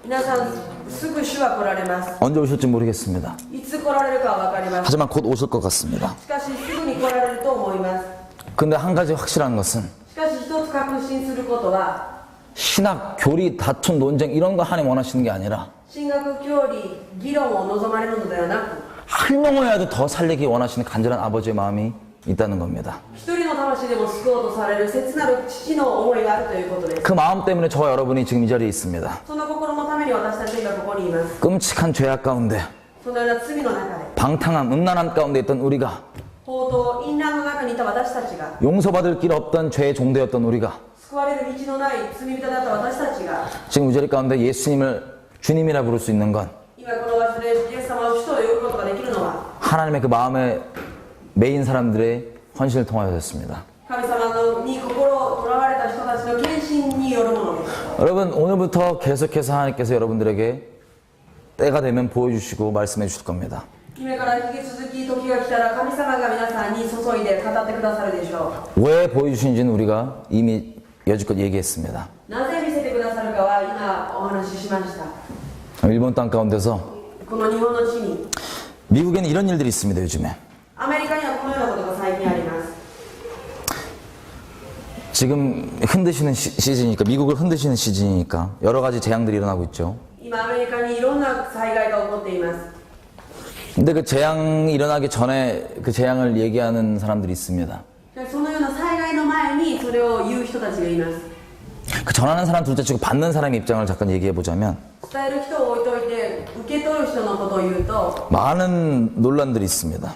皆さんすぐ主は来られます。 언제 오실지 모르겠습니다. いつ来られるかは分かります。 하지만 곧 오실 것 같습니다. しかしすぐに来られると思います。 근데 한 가지 확실한 것은 しかし一つ確信することは 신학, 교리, 다툼, 논쟁 이런 거 하나님 원하시는 게 아니라 神学教理議論を望まれるのではなく 한 영혼이라도 더 살리기 원하시는 간절한 아버지의 마음이 있다는 겁니다. 一人の魂でも救おうとされる切なる父の思いがあるということです。 그 마음 때문에 저와 여러분이 지금 이 자리에 있습니다. その心のために私たちがここにいます。 끔찍한 죄악 가운데 そのような罪の中で 방탕함, 음란함 가운데 있던 우리가 法と淫乱の中にいた私たちが 용서받을 길 없던 죄의 종되었던 우리가 救われる道のない罪人だった私たちが 지금 이 자리 가운데 예수님을 주님이라 부를 수 있는 건 今この場所でイエス様を主と呼ぶことができるのは 하나님의 그 마음에 매인 사람들의 헌신을 통하였습니다. 神様に心をとらわれた人たちの献身によるものです。 여러분 오늘부터 계속해서 하나님께서 여러분들에게 때가 되면 보여주시고 말씀해 주실 겁니다. 今から引き続き時が来たら神様が皆さんに注いで語ってくださるでしょ 왜 보여주신지는 우리가 이미 여지껏 얘기했습니다. う。なぜ見せてくださるかは今お話ししました。 일본 땅 가운데서 この日本の地に 미국에는 이런 일들이 있습니다. 요즘에 アメリカにはこのようなことが最近あります。 지금 흔드시는 시즌이니까 미국을 흔드시는 시즌이니까 여러 가지 재앙들이 일어나고 있죠. 今アメリカにいろんな災害が起こっています。 근데 그 재앙이 일어나기 전에 그 재앙을 얘기하는 사람들이 있습니다. そのような災害の前にそれを言う人たちがいます。 그 전하는 사람 둘째치고 받는 사람의 입장을 잠깐 얘기해 보자면 伝える人を置いといて受け取る人のことを言うと 많은 논란들이 있습니다.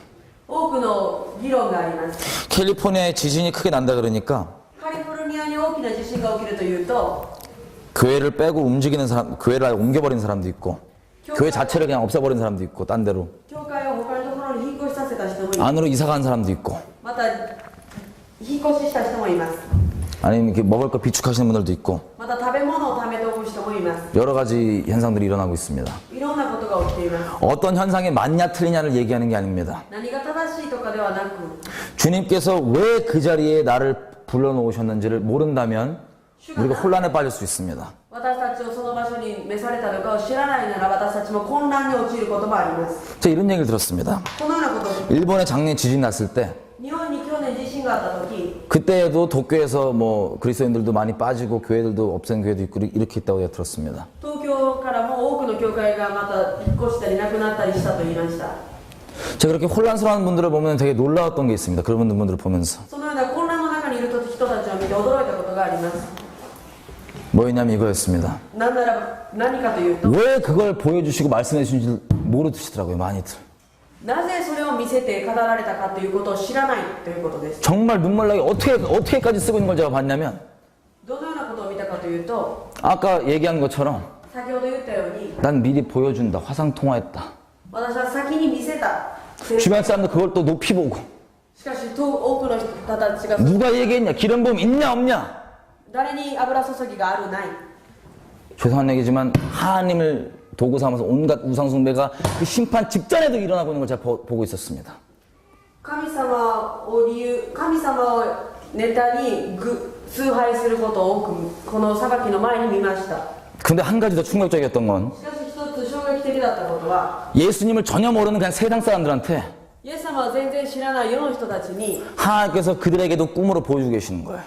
多くの議論があります。 캘리포니아에 지진이 크게 난다 그러니까 カリフォルニアに大きな地震が起きるというと 교회를 빼고 움직이는 사람, 교회를 아예 옮겨버리는 사람도 있고 교회 자체를 그냥 없애버리는 사람도 있고 딴 데로 教会を他のところに引っ越しさせた人もいます。 안으로 이사 간 사람도 있고 また引っ越しした人もいます。 아니면 이렇게 먹을 거 비축하시는 분들도 있고 また食べ物を貯めておく人もいます。 여러 가지 현상들이 일어나고 있습니다. いろんなことが起きています。 어떤 현상이 맞냐 틀리냐를 얘기하는 게 아닙니다. 何が正しいとかではなく 주님께서 왜 그 자리에 나를 불러놓으셨는지를 모른다면 우리가 혼란에 빠질 수 있습니다. 私たちをその場所に召されたのかを知らないなら私たちも混乱に陥ることもあります。 제가 이런 얘기를 들었습니다. このようなことを 일본에 작년 지진 났을 때 日本に去年地震があった時 그때에도 도쿄에서 뭐 그리스도인들도 많이 빠지고 교회들도 없앤 교회도 있고 이렇게 있다고 제가 들었습니다. 東京からも多くの教会がまた引っ越したりなくなったりしたと言いました。 제가 그렇게 혼란스러운 분들을 보면 되게 놀라웠던 게 있습니다. 그런 분들을 보면서 そのような混乱の中にいる人たちを見て驚いたことがあります。 뭐였냐면 이거였습니다. 何ならば何かというと 왜 그걸 보여주시고 말씀해 주신지 모르시더라고요. 많이들. なぜそれを見せて語られたかということを知らないということです。 정말 눈물 나게 어떻게까지 쓰고 있는 걸 제가 봤냐면 どのようなことを見たかというと 아까 얘기한 것처럼 先ほど言ったように 난 미리 보여준다. 화상 통화했다. 私は先に見せた。 주변 사람들 그걸 또 높이 보고 しかし多くの人たちが 누가 얘기했냐? 기름 부음 있냐 없냐? 誰に油注ぎがあるない 죄송한 얘기지만 하나님을 도구 삼아서 온갖 우상숭배가 그 심판 직전에도 일어나고 있는 걸 제가 보고 있었습니다. 神様をネタに崇拝することを多くこの裁きの前に見ました。 근데 한 가지 더 충격적이었던 건 しかし一つ衝撃的だったことは 예수님을 전혀 모르는 그냥 세상 사람들한테 イエス様は全然知らない世の人たちに 하나님께서 그들에게도 꿈으로 보여주고 계시는 거예요.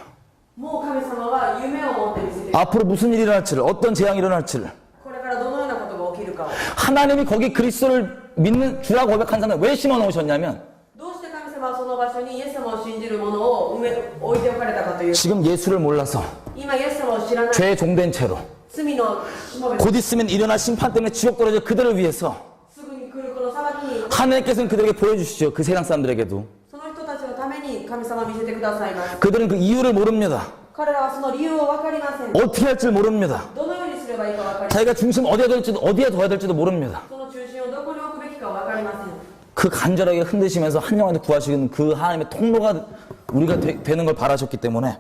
もう神様は夢を持って見せて 앞으로 무슨 일이 일어날지를 어떤 재앙이 일어날지를 これからどのようなことが起きるかを 하나님이 거기 그리스도를 믿는 주라고 고백한 사람을 왜 심어 놓으셨냐면 どうして神様はその場所にイエス様を信じる者を置いておかれたかという 지금 예수를 몰라서 今イエス様を知らない 죄의 종된 채로 罪のしもべ 곧 있으면 일어날 심판 때문에 지옥 떨어질 그들을 위해서 すぐに来るこの裁きに 하나님께서는 그들에게 보여주시죠. 그 세상 사람들에게도 その人たちのために神様を見せてくださいます。 그들은 그 이유를 모릅니다. 彼らはその理由を分かりません。 어떻게 할지 모릅니다. どのようにすればいいか分かりません。 자기가 중심 어디에 둬야 될지도 모릅니다. その中心をどこに置くべきか分かりません。 그 간절하게 흔드시면서 한 영혼을 구하시는 그 하나님의 통로가 우리가 되는 걸 바라셨기 때문에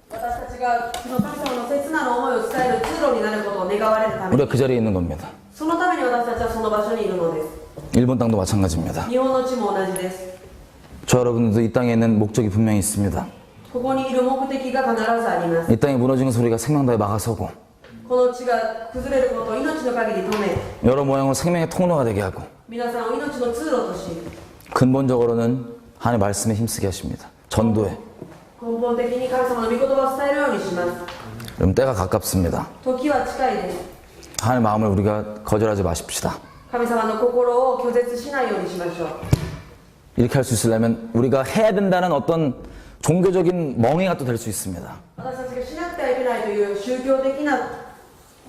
私たちがその神様の切なる思いを伝える通路になることを願われるために 우리가 그 자리에 있는 겁니다. そのために私たちはその場所にいるのです。 일본 땅도 마찬가지입니다. 日本の地も同じです。 저 여러분들도 이 땅에 있는 목적이 분명히 있습니다. ここにいる目的が必ずあります。 이 땅에 무너지는 소리가 생명다에 막아서고 ここの地が崩れることを命の限り止め、 여러 모양으로 생명의 통로가 되게 하고 皆さんを命の通路とし、 근본적으로는 하나님의 말씀에 힘쓰게 하십니다. 전도에. 根本的に神様の御言葉を伝えるようにします。 여러분 때가 가깝습니다. 時は近いです。 하나님의 마음을 우리가 거절하지 마십시다. 神様の心を拒絶しないようにしましょう。 이렇게 할 수 있으려면 우리가 해야 된다는 어떤 종교적인 멍해가 또 될 수 있습니다. 私たちがしなくてはいけないという宗教的な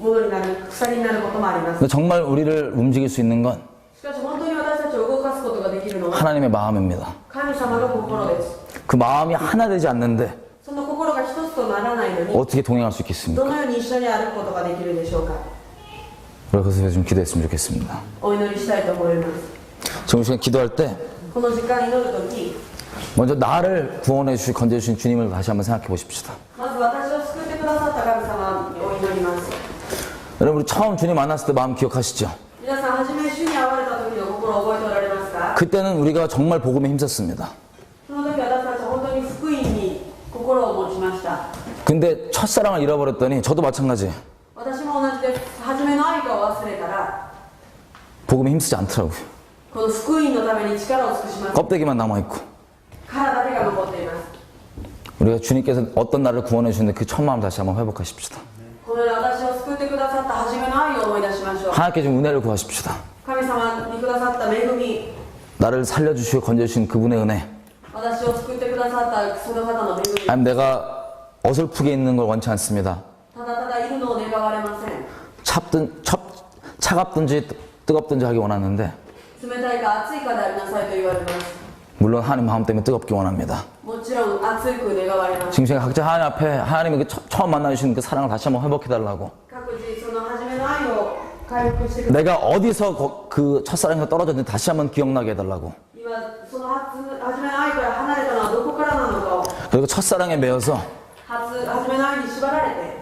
ものになる、鎖になることもあります。 근데 정말 우리를 움직일 수 있는 건 しかし本当に私たちを動かすことができるのは 하나님의 마음입니다. 神様の心です。 그 마음이 하나 되지 않는데 その心が一つとならないのに 어떻게 동행할 수 있겠습니까? どのように一緒に歩くことができるでしょうか。 그래서 좀 기도했으면 좋겠습니다. お祈りしたいと思います。 지금 시간 기도할 때 この時間祈るとき、 먼저 나를 구원해 주시 건져 주신 주님을 다시 한번 생각해 보십시다. まず私を救ってくださった神様を祈ります。 여러분 우리 처음 주님 만났을 때 마음 기억하시죠? 皆さん、初め主に会われた時の心を覚えておられますか？ 그때는 우리가 정말 복음에 힘썼습니다. その時私たちは本当に福音に心を持ちました。 근데 첫사랑을 잃어버렸더니 저도 마찬가지. 私も同じです。初めの愛花を忘れたら、 복음에 힘쓰지 않더라고요. この福音のために力を尽くします。 껍데기만 남아있고. 殻だけが残っています。 우리가 주님께서 어떤 나를 구원해 주는데 그 첫 마음 다시 한번 회복하십시다. このように私を救ってくださった初めの愛を思い出しましょう。 하나님께 좀 은혜를 구하십시다. 神様にくださった恵み、 나를 살려주시고 건져주신 그분의 은혜. 私を救ってくださったその方の恵み、 아니면 내가 어설프게 있는 걸 원치 않습니다. ただただいるのを願われません。 차갑든지 뜨겁든지 하기 원하는데 冷たいか熱いかでありなさいと言われます。 물론 하나님 마음 때문에 뜨겁게 원합니다. もちろん熱く願われます。 지금 제가 각자 하나님 앞에 하나님이 처음 만나주신 그 사랑을 다시 한번 회복해달라고. 各自その初めの愛を回復してください。 내가 어디서 그 첫사랑에서 떨어졌는지 다시 한번 기억나게 해달라고. 今その初めの愛から離れたのはどこからなのかを、 그리고 첫사랑에 매여서 初めの愛に縛られて、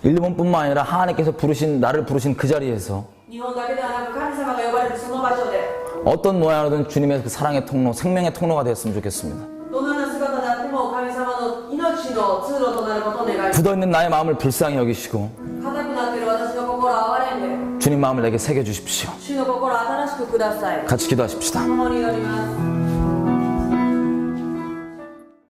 일본뿐만 아니라 하나님께서 나를 부르신 그 자리에서 日本だけではなく神様が呼ばれるその場所で、 어떤 모양으로든 주님의 그 사랑의 통로, 생명의 통로가 되었으면 좋겠습니다. どのような姿であっても神様の命の通路となることを願います。 굳어있는 나의 마음을 불쌍히 여기시고 硬くなっている私の心を憐れんで、 주님 마음을 내게 새겨주십시오. 主の心を新しくください。 같이 기도하십시다. 共に祈ります。